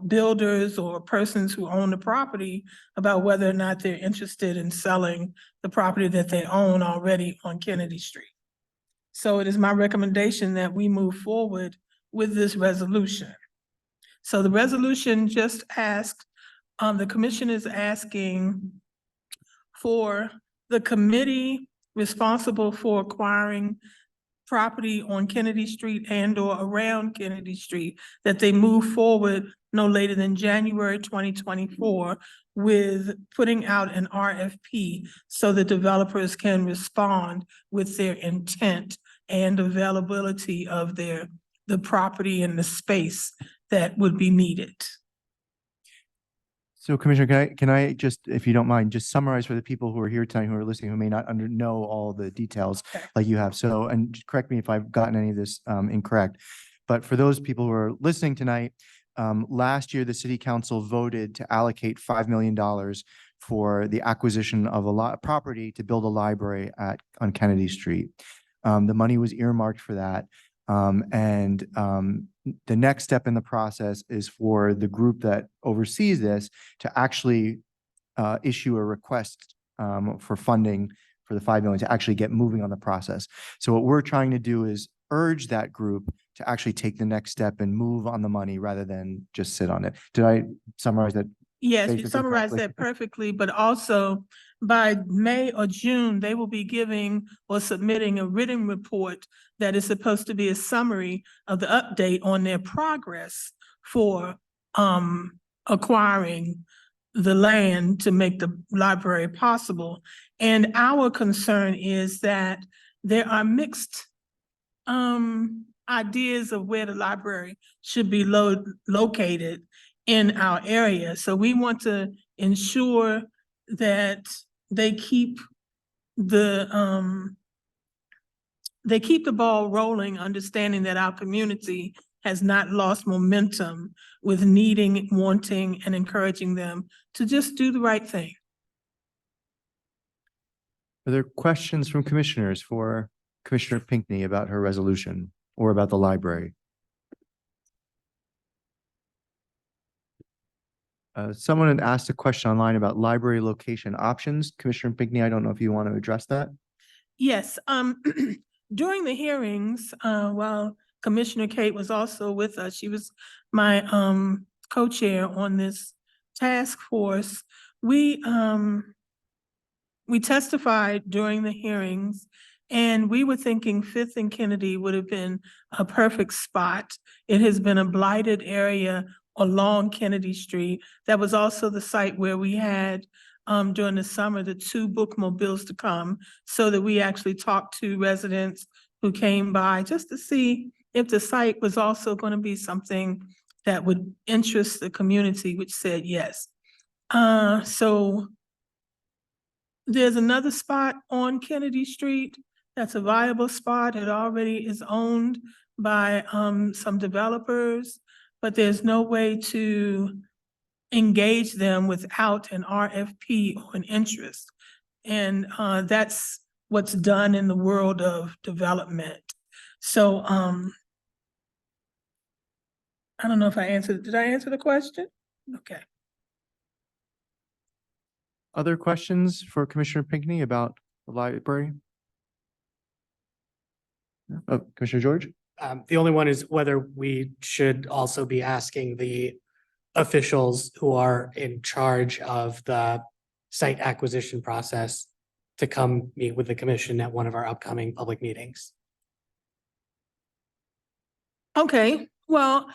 builders or persons who own the property about whether or not they're interested in selling the property that they own already on Kennedy Street. So it is my recommendation that we move forward with this resolution. So the resolution just asked, the commission is asking for the committee responsible for acquiring property on Kennedy Street and or around Kennedy Street, that they move forward no later than January 2024 with putting out an RFP so the developers can respond with their intent and availability of the property and the space that would be needed. So Commissioner, can I just, if you don't mind, just summarize for the people who are here tonight, who are listening, who may not know all the details Okay. like you have. So, and correct me if I've gotten any of this incorrect, but for those people who are listening tonight, last year, the city council voted to allocate $5 million for the acquisition of a lot of property to build a library on Kennedy Street. The money was earmarked for that. The next step in the process is for the group that oversees this to actually issue a request for funding for the $5 million to actually get moving on the process. So what we're trying to do is urge that group to actually take the next step and move on the money rather than just sit on it. Did I summarize that? Yes, you basically summarized correctly? that perfectly, but also by May or June, they will be giving or submitting a written report that is supposed to be a summary of the update on their progress for acquiring the land to make the library possible. And our concern is that there are mixed ideas of where the library should be located in our area. So we want to ensure that they keep the ball rolling, understanding that our community has not lost momentum with needing, wanting, and encouraging them to just do the right thing. Are there questions from commissioners for Commissioner Pinckney about her resolution or about the library? Someone had asked a question online about library location options. Commissioner Pinckney, I don't know if you want to address that. Yes, during the hearings, while Commissioner Kate was also with us, she was my co-chair on this task force. We testified during the hearings, and we were thinking Fifth and Kennedy would have been a perfect spot. It has been a blighted area along Kennedy Street. That was also the site where we had during the summer, the 2 bookmobiles to come, so that we actually talked to residents who came by just to see if the site was also going to be something that would interest the community, which said yes. So there's another spot on Kennedy Street that's a viable spot. It already is owned by some developers, but there's no way to engage them without an RFP or an interest. And that's what's done in the world of development. So I don't know if I answered, did I answer the question? Okay. Other questions for Commissioner Pinckney about the library? Commissioner George? The only one is whether we should also be asking the officials who are in charge of the site acquisition process to come meet with the commission at one of our upcoming public meetings. Okay, well,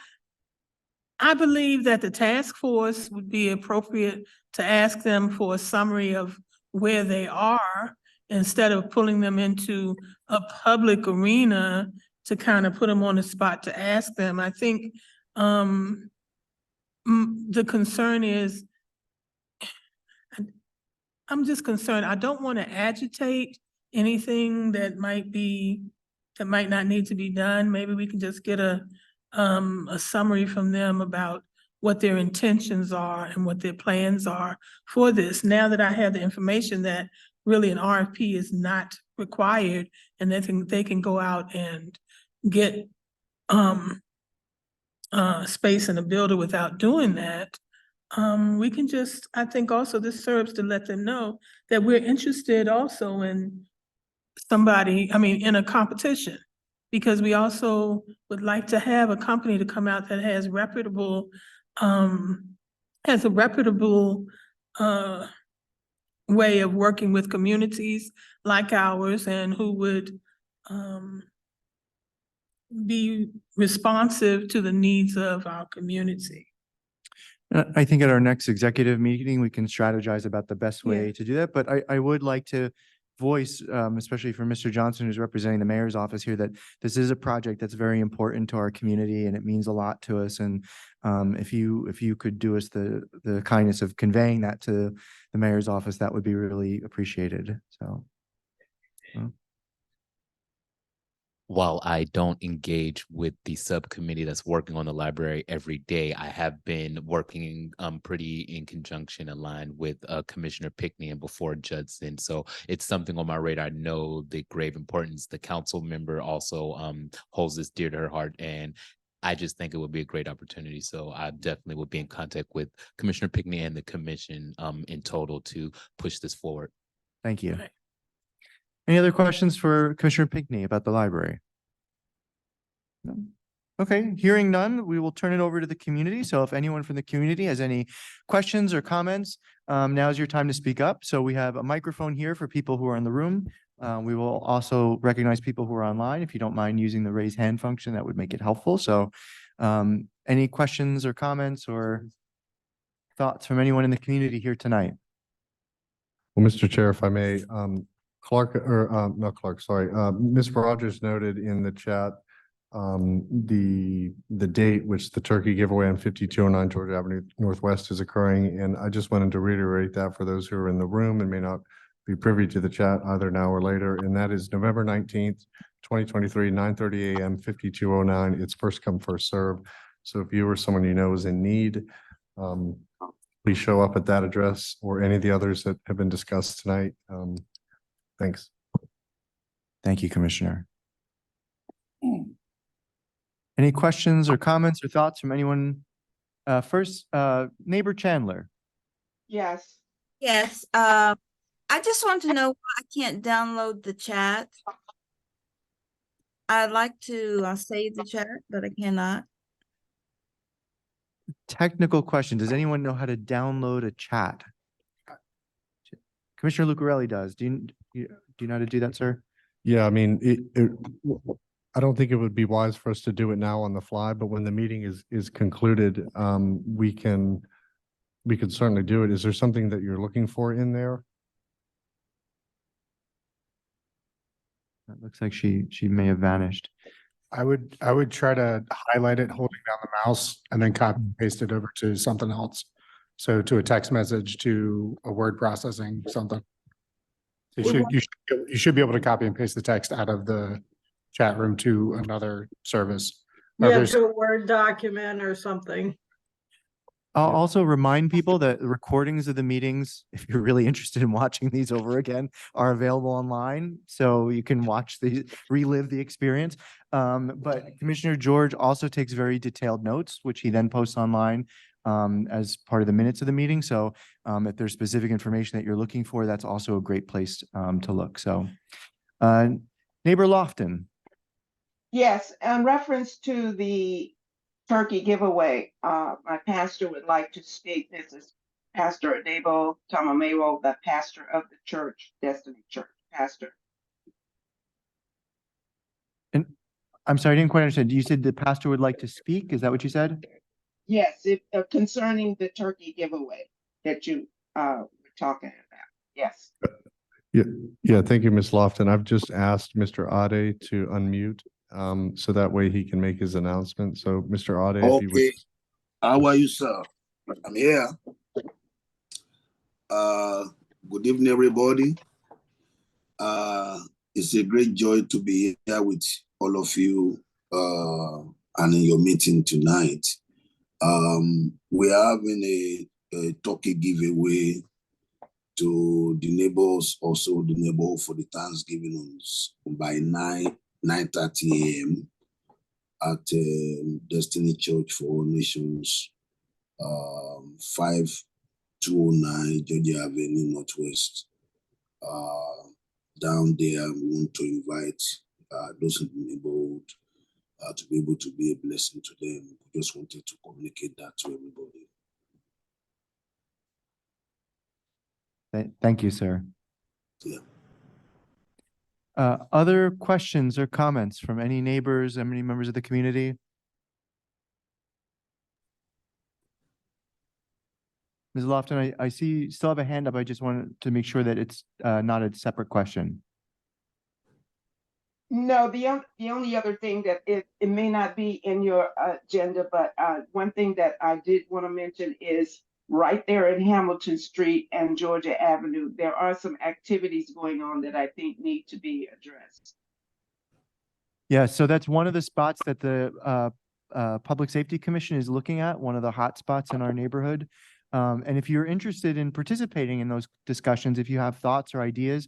I believe that the task force would be appropriate to ask them for a summary of where they are instead of pulling them into a public arena to kind of put them on the spot to ask them. I think the concern is, I'm just concerned, I don't want to agitate anything that might not need to be done. Maybe we can just get a summary from them about what their intentions are and what their plans are for this. Now that I have the information that really an RFP is not required and they can go out and get space in a builder without doing that. We can just, I think also this serves to let them know that we're interested also in in a competition. Because we also would like to have a company to come out that has a reputable way of working with communities like ours and who would be responsive to the needs of our community. I think at our next executive meeting, we can strategize about the best way to do that. But I would like to voice, especially for Mr. Johnson, who's representing the mayor's office here, that this is a project that's very important to our community and it means a lot to us. And if you could do us the kindness of conveying that to the mayor's office, that would be really appreciated. So. While I don't engage with the subcommittee that's working on the library every day, I have been working pretty in conjunction, aligned with Commissioner Pinckney and before Judson. So it's something on my radar. I know the grave importance. The council member also holds this dear to her heart, and I just think it would be a great opportunity. So I definitely will be in contact with Commissioner Pinckney and the commission in total to push this forward. Thank you. Any other questions for Commissioner Pinckney about the library? No? Okay, hearing none, we will turn it over to the community. So if anyone from the community has any questions or comments, now is your time to speak up. So we have a microphone here for people who are in the room. We will also recognize people who are online. If you don't mind using the raise hand function, that would make it helpful. So any questions or comments or thoughts from anyone in the community here tonight? Well, Mr. Chair, if I may, Ms. Rogers noted in the chat the date which the turkey giveaway on 5209 Georgia Avenue Northwest is occurring. And I just wanted to reiterate that for those who are in the room and may not be privy to the chat either now or later. And that is November 19th, 2023, 9:30 a.m., 5209. It's first come, first serve. So if you or someone you know is in need, please show up at that address or any of the others that have been discussed tonight. Thanks. Thank you, Commissioner. Any questions or comments or thoughts from anyone First, neighbor Chandler. Yes. Yes, I just want to know why I can't download the chat. I'd like to save the chat, but I cannot. Technical question. Does anyone know how to download a chat? Commissioner Lucarelli does. Do you know how to do that, sir? Yeah, I mean, I don't think it would be wise for us to do it now on the fly, but when the meeting is concluded, we can certainly do it. Is there something that you're looking for in there? That looks like she may have vanished. I would try to highlight it, holding down the mouse, and then copy and paste it over to something else. So to a text message, to a word processing, something. So you should be able to copy and paste the text out of the chat room to another service. Yeah, to a Word document or something. I'll also remind people that the recordings of the meetings, if you're really interested in watching these over again, are available online. So you can relive the experience. But Commissioner George also takes very detailed notes, which he then posts online as part of the minutes of the meeting. So if there's specific information that you're looking for, that's also a great place to look. So Neighbor Lofton. Yes, in reference to the turkey giveaway, my pastor would like to speak. This is Pastor Adebo Tamamero, the pastor of the church, Destiny Church, pastor. And I'm sorry, I didn't quite understand. You said the pastor would like to speak? Is that what you said? Yes, concerning the turkey giveaway that you were talking about. Yes. Yeah. Thank you, Ms. Lofton. I've just asked Mr. Ade to unmute, so that way he can make his announcement. So Mr. Ade, if you would. Okay. How are you, sir? I'm here. Good evening, everybody. It's a great joy to be here with all of you and in your meeting tonight. We are having a turkey giveaway to the neighbors, also the neighborhood for the Thanksgiving by 9:30 a.m. at Destiny Church for All Nations, 5209 Georgia Avenue Northwest. Down there, we want to invite those in the neighborhood to be able to be a blessing to them. We just wanted to communicate that to everybody. Thank you, sir. Yeah. Other questions or comments from any neighbors, any members of the community? Ms. Lofton, I see you still have a hand up. I just wanted to make sure that it's not a separate question. No, the only other thing that it may not be in your agenda, but one thing that I did want to mention is right there in Hamilton Street and Georgia Avenue, there are some activities going on that I think need to be addressed. Yeah, so that's one of the spots that the Public Safety Commission is looking at, one of the hot spots in our neighborhood. And if you're interested in participating in those discussions, if you have thoughts or ideas,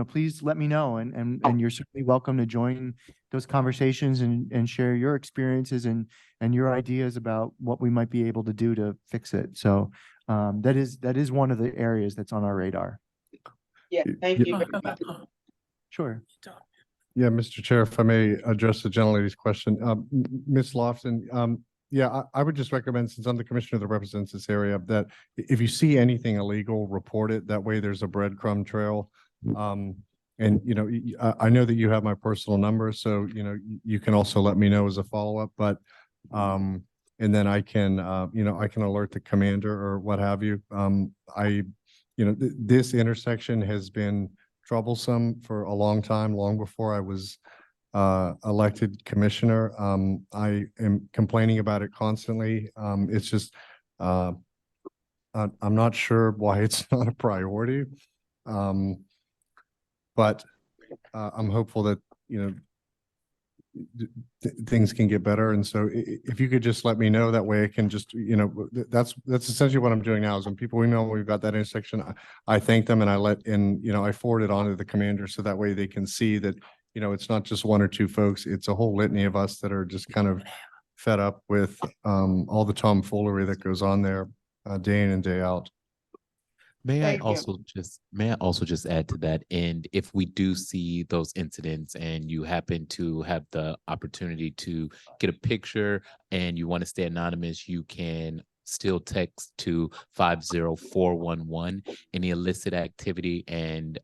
please let me know, and you're certainly welcome to join those conversations and share your experiences and your ideas about what we might be able to do to fix it. So that is one of the areas that's on our radar. Yeah, thank you. Sure. Yeah, Mr. Chair, if I may address the gentlelady's question, Ms. Lofton, yeah, I would just recommend, since I'm the commissioner that represents this area, that if you see anything illegal, report it. That way there's a breadcrumb trail. And, I know that you have my personal number, so, you can also let me know as a follow-up, but, and then I can, I can alert the commander or what have you. This intersection has been troublesome for a long time, long before I was elected commissioner. I am complaining about it constantly. It's just, I'm not sure why it's not a priority. But I'm hopeful that, things can get better. And so if you could just let me know, that way I can just, that's essentially what I'm doing now is when people email, we've got that intersection, I thank them and I forward it on to the commander so that way they can see that, it's not just one or two folks, it's a whole litany of us that are just kind of fed up with all the tomfoolery that goes on there day in and day out. May I Thank you. also just add to that, and if we do see those incidents and you happen to have the opportunity to get a picture and you want to stay anonymous, you can still text to 50411 any illicit activity and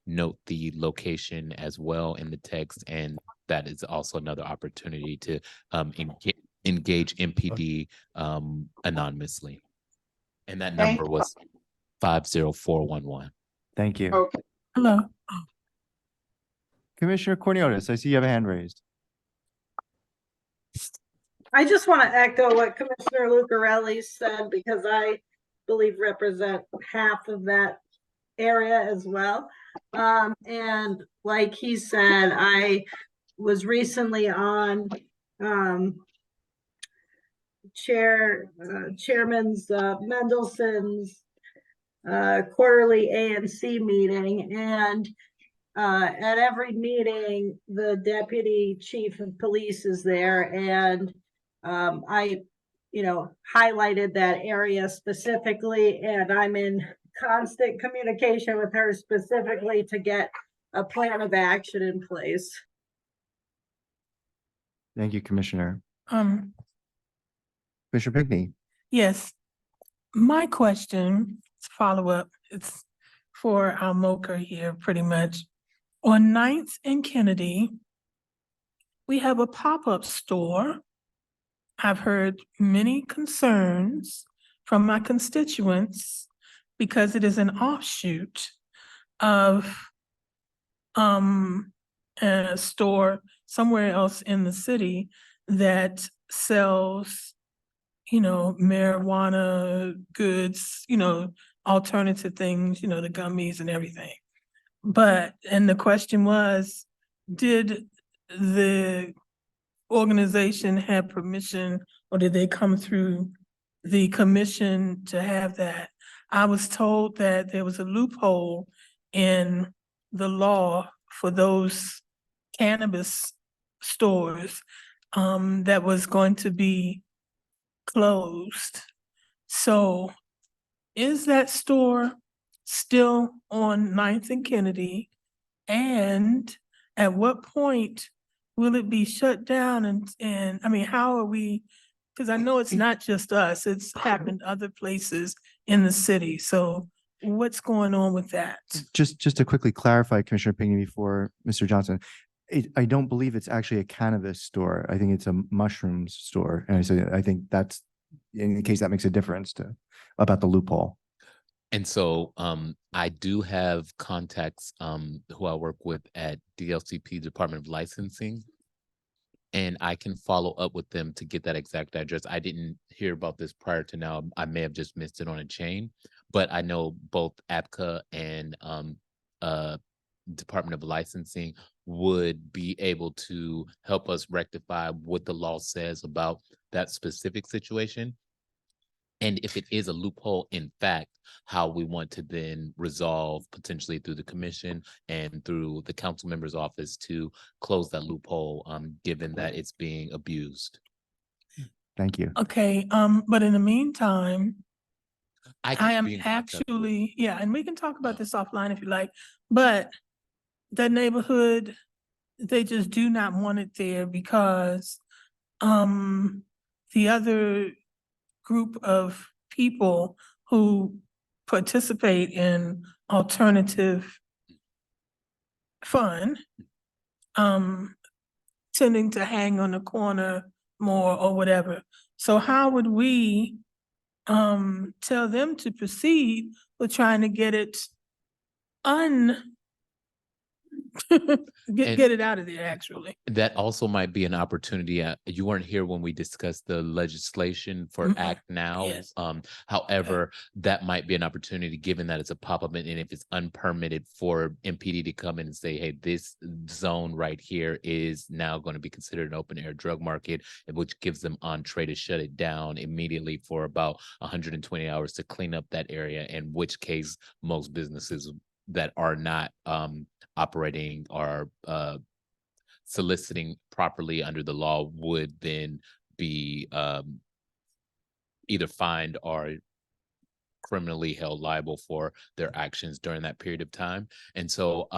note the location as well in the text, and that is also another opportunity to engage MPD anonymously. And that Thank number was 50411. Thank you. Okay. Hello. Commissioner Cornelius, I see you have a hand raised. I just want to echo what Commissioner Lucarelli said because I believe represent half of that area as well. And like he said, I was recently on Chairman's Mendelson's quarterly ANC meeting, and at every meeting, the deputy chief of police is there, and I, highlighted that area specifically, and I'm in constant communication with her specifically to get a plan of action in place. Thank you, Commissioner. Commissioner Pinckney. Yes. My question, follow-up, it's for our mocha here pretty much. On 9th and Kennedy, we have a pop-up store. I've heard many concerns from my constituents because it is an offshoot of a store somewhere else in the city that sells, marijuana goods, alternative things, the gummies and everything. And the question was, did the organization have permission or did they come through the commission to have that? I was told that there was a loophole in the law for those cannabis stores that was going to be closed. So is that store still on 9th and Kennedy? And at what point will it be shut down? And I mean, how are we, because I know it's not just us, it's happened other places in the city. So what's going on with that? Just to quickly clarify, Commissioner Pinckney, before Mr. Johnson, I don't believe it's actually a cannabis store. I think it's a mushrooms store. And I think that's, in case that makes a difference about the loophole. And so I do have contacts who I work with at DLCP, Department of Licensing, and I can follow up with them to get that exact address. I didn't hear about this prior to now. I may have just missed it on a chain, but I know both APCA and Department of Licensing would be able to help us rectify what the law says about that specific situation. And if it is a loophole, in fact, how we want to then resolve potentially through the commission and through the council member's office to close that loophole, given that it's being abused. Thank you. Okay, but in the meantime, I am be in contact with- actually, yeah, and we can talk about this offline if you like, but that neighborhood, they just do not want it there because the other group of people who participate in alternative fun, tending to hang on the corner more or whatever. So how would we tell them to proceed with trying to get it get it out of there, actually? That also might be an opportunity. You weren't here when we discussed the legislation for Act Now. Yes. However, that might be an opportunity, given that it's a pop-up, and if it's unpermitted, for MPD to come in and say, hey, this zone right here is now going to be considered an open air drug market, which gives them entree to shut it down immediately for about 120 hours to clean up that area, in which case most businesses that are not operating or soliciting properly under the law would then be either fined or criminally held liable for their actions during that period of time. And so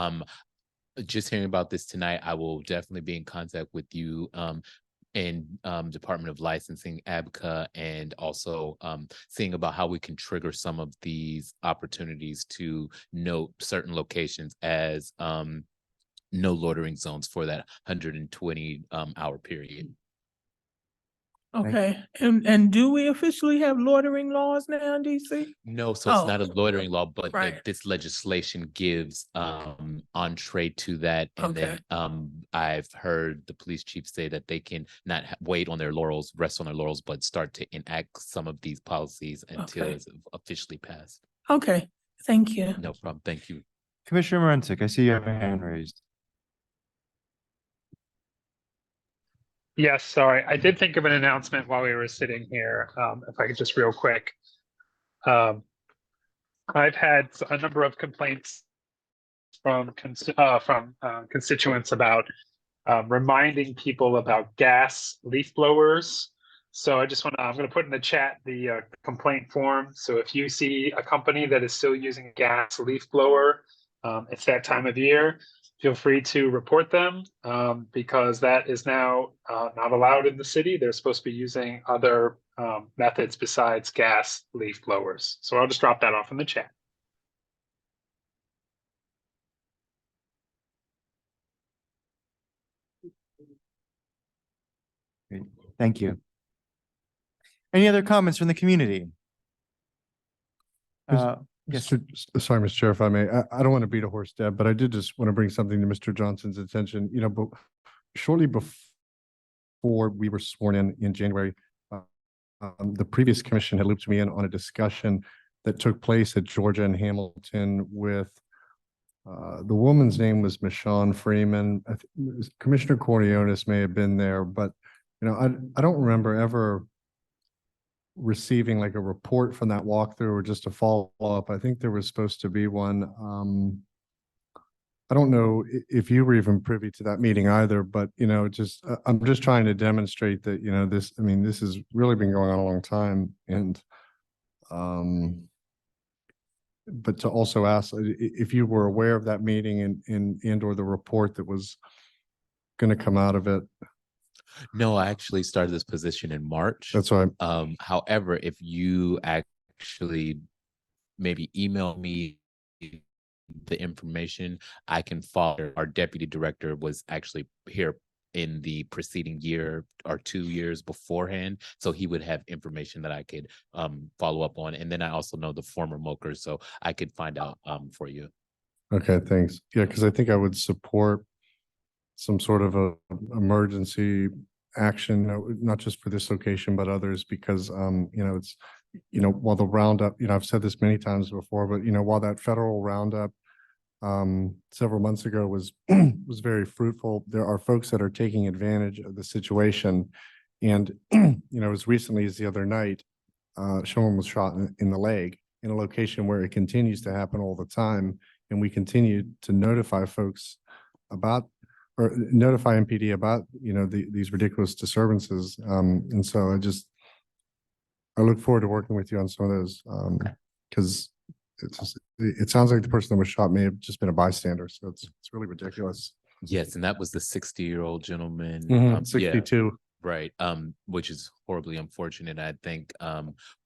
just hearing about this tonight, I will definitely be in contact with you in Department of Licensing, ABCA, and also seeing about how we can trigger some of these opportunities to note certain locations as no loitering zones for that 120 hour period. Okay, and do we officially have loitering laws now in DC? No, so it's Oh, not a loitering law, but right. this legislation gives entree to that. And then I've heard the police chief say that they can not wait on their laurels, rest on their laurels, but start to enact some of these policies until it's officially passed. Okay, thank you. No problem. Thank you. Commissioner Morensic, I see you have a hand raised. Yes, sorry. I did think of an announcement while we were sitting here. If I could just real quick. I've had a number of complaints from constituents about reminding people about gas leaf blowers. So I'm going to put in the chat the complaint form. So if you see a company that is still using a gas leaf blower, it's that time of year. Feel free to report them because that is now not allowed in the city. They're supposed to be using other methods besides gas leaf blowers. So I'll just drop that off in the chat. Great. Thank you. Any other comments from the community? Yes. Sorry, Mr. Chair, if I may, I don't want to beat a horse dead, but I did just want to bring something to Mr. Johnson's attention, but shortly before we were sworn in January, the previous commission had looped me in on a discussion that took place at Georgia and Hamilton with the woman's name was Michonne Freeman. Commissioner Corneliotis may have been there, but I don't remember ever receiving like a report from that walkthrough or just a follow-up. I think there was supposed to be one. I don't know if you were even privy to that meeting either, but I'm just trying to demonstrate that this has really been going on a long time, and but to also ask if you were aware of that meeting and or the report that was going to come out of it. No, I actually started this position in March. That's why. However, if you actually maybe email me the information, I can follow. Our deputy director was actually here in the preceding year or 2 years beforehand, so he would have information that I could follow up on. And then I also know the former Mokers, so I could find out for you. Okay, thanks. Yeah, because I think I would support some sort of a emergency action, not just for this location, but others, because, it's, while the roundup, I've said this many times before, but, while that federal roundup several months ago was, was very fruitful, there are folks that are taking advantage of the situation. And, as recently as the other night, someone was shot in the leg in a location where it continues to happen all the time. And we continue to notify folks about or notify MPD about, these ridiculous disturbances. And so I look forward to working with you on some of those, because it sounds like the person that was shot may have just been a bystander. So it's really ridiculous. Yes, and that was the 60-year-old gentleman. 62. Right, which is horribly unfortunate. I think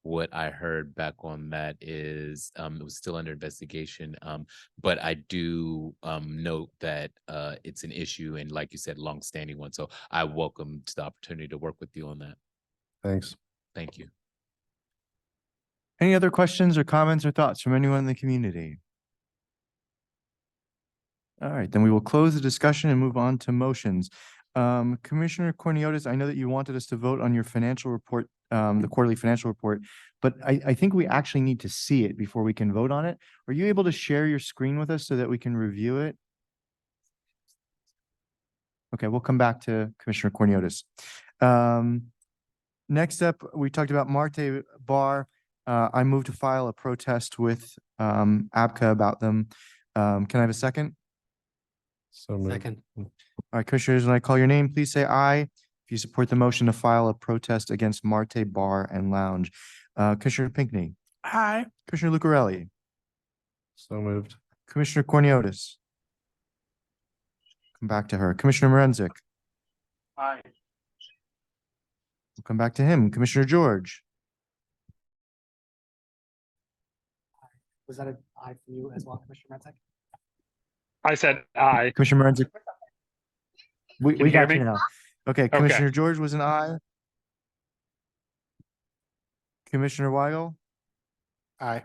what I heard back on that is it was still under investigation, but I do note that it's an issue and, like you said, longstanding one. So I welcome the opportunity to work with you on that. Thanks. Thank you. Any other questions or comments or thoughts from anyone in the community? All right, then we will close the discussion and move on to motions. Commissioner Corneliotis, I know that you wanted us to vote on your financial report, the quarterly financial report, but I think we actually need to see it before we can vote on it. Are you able to share your screen with us so that we can review it? Okay, we'll come back to Commissioner Corneliotis. Next up, we talked about Marte Bar. I moved to file a protest with ABCA about them. Can I have a second? Second. All right, commissioners, when I call your name, please say aye. If if you support the motion to file a protest against Marte Bar and Lounge. Commissioner Pinckney, Aye. Commissioner Lucarelli, So moved. Commissioner Corniotis. Come back to her. Commissioner Morenzik. Aye. We'll come back to him. Commissioner George. Was that an aye for you as well, Commissioner Matzek? I said aye. Commissioner Morenzik. We you hear got you me? now. Okay, Commissioner George was an aye. Commissioner Weigel. Aye.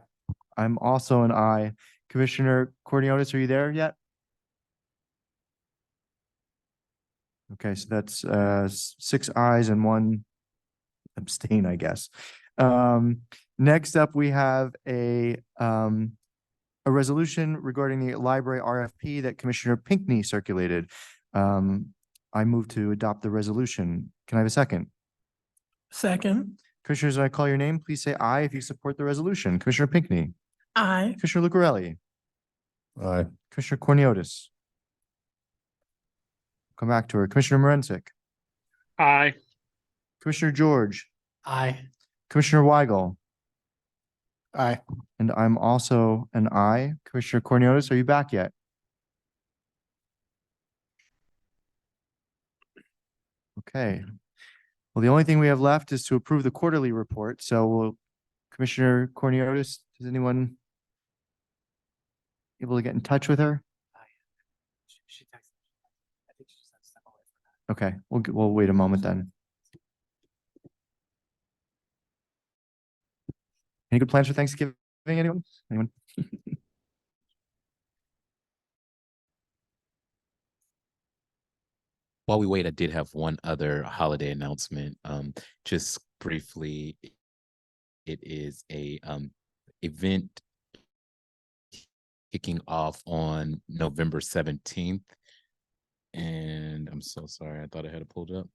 I'm also an aye. Commissioner Corniotis, are you there yet? Okay, so that's 6 ayes and 1 abstain, I guess. Next up, we have a resolution regarding the library RFP that Commissioner Pinckney circulated. I move to adopt the resolution. Can I have a second? Second. Commissioners, when I call your name, please say aye if you support the resolution. Commissioner Pinckney, Aye. Commissioner Lucarelli, Aye. Commissioner Corniotis. Come back to her. Commissioner Morenzik, Aye. Commissioner George, Aye. Commissioner Weigel, Aye. and I'm also an aye. Commissioner Corniotis, are you back yet? Okay. Well, the only thing we have left is to approve the quarterly report. So will Commissioner Corniotis, does anyone able to get in touch with her? She texted. I think she just had to step away from that. Okay, we'll wait a moment then. Any good plans for Thanksgiving, anyone? Anyone? While we wait, I did have one other holiday announcement. Just briefly, it is a event kicking off on November 17th. And I'm so sorry, I thought I had it pulled up.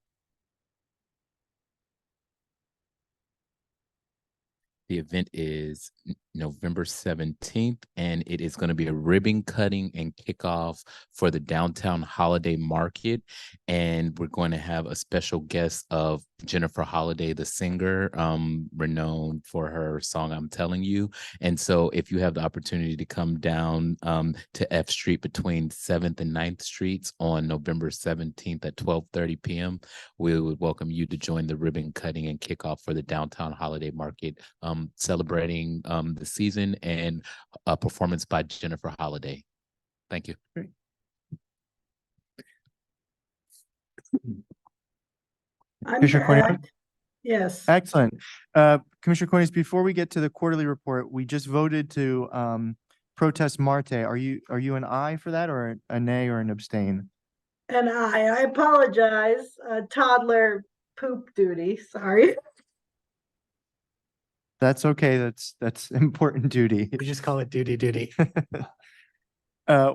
The event is November 17th, and it is going to be a ribbon cutting and kickoff for the downtown holiday market. And we're going to have a special guest of Jennifer Holliday, the singer, renowned for her song, I'm Telling You. And so if you have the opportunity to come down to F Street between 7th and 9th Streets on November 17th at 12:30 p.m., we would welcome you to join the ribbon cutting and kickoff for the downtown holiday market, celebrating the season and a performance by Jennifer Holliday. Thank you. Great. Commissioner Cornelius? Yes. Excellent. Commissioner Cornelius, before we get to the quarterly report, we just voted to protest Marte. Are you an aye for that, or a nay, or an abstain? And I apologize, toddler poop duty, sorry. That's okay. That's important duty. We just call it duty.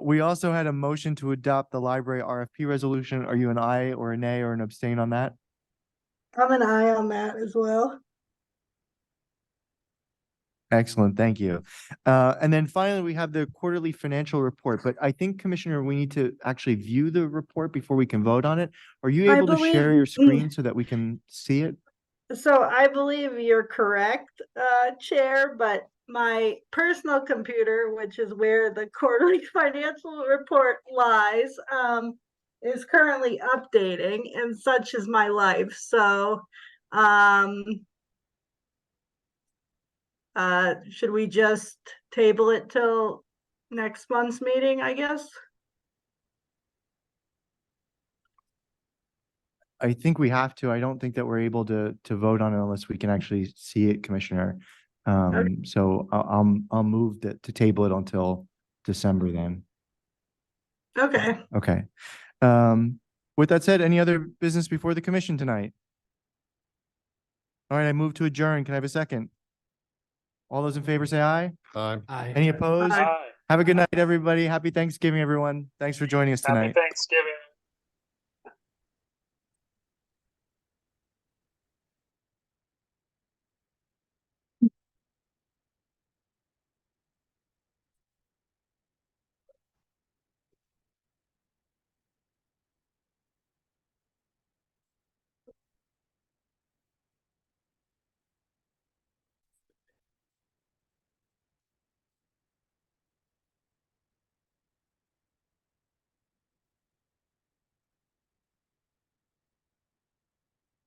We also had a motion to adopt the library RFP resolution. Are you an aye or a nay or an abstain on that? I'm an aye on that as well. Excellent, thank you. And then finally, we have the quarterly financial report, but I think, Commissioner, we need to actually view the report before we can vote on it. Are you able to share your screen so that we can see it? So I believe you're correct, Chair, but my personal computer, which is where the quarterly financial report lies, is currently updating, and such is my life. So should we just table it till next month's meeting, I guess? I think we have to. I don't think that we're able to vote on it unless we can actually see it, Commissioner. So I'll move to table it until December then. Okay. Okay. With that said, any other business before the commission tonight? All right, I move to adjourn. Can I have a second? All those in favor say aye. Aye. Any opposed? Aye. Have a good night, everybody. Happy Thanksgiving, everyone. Thanks for joining us tonight. Happy Thanksgiving.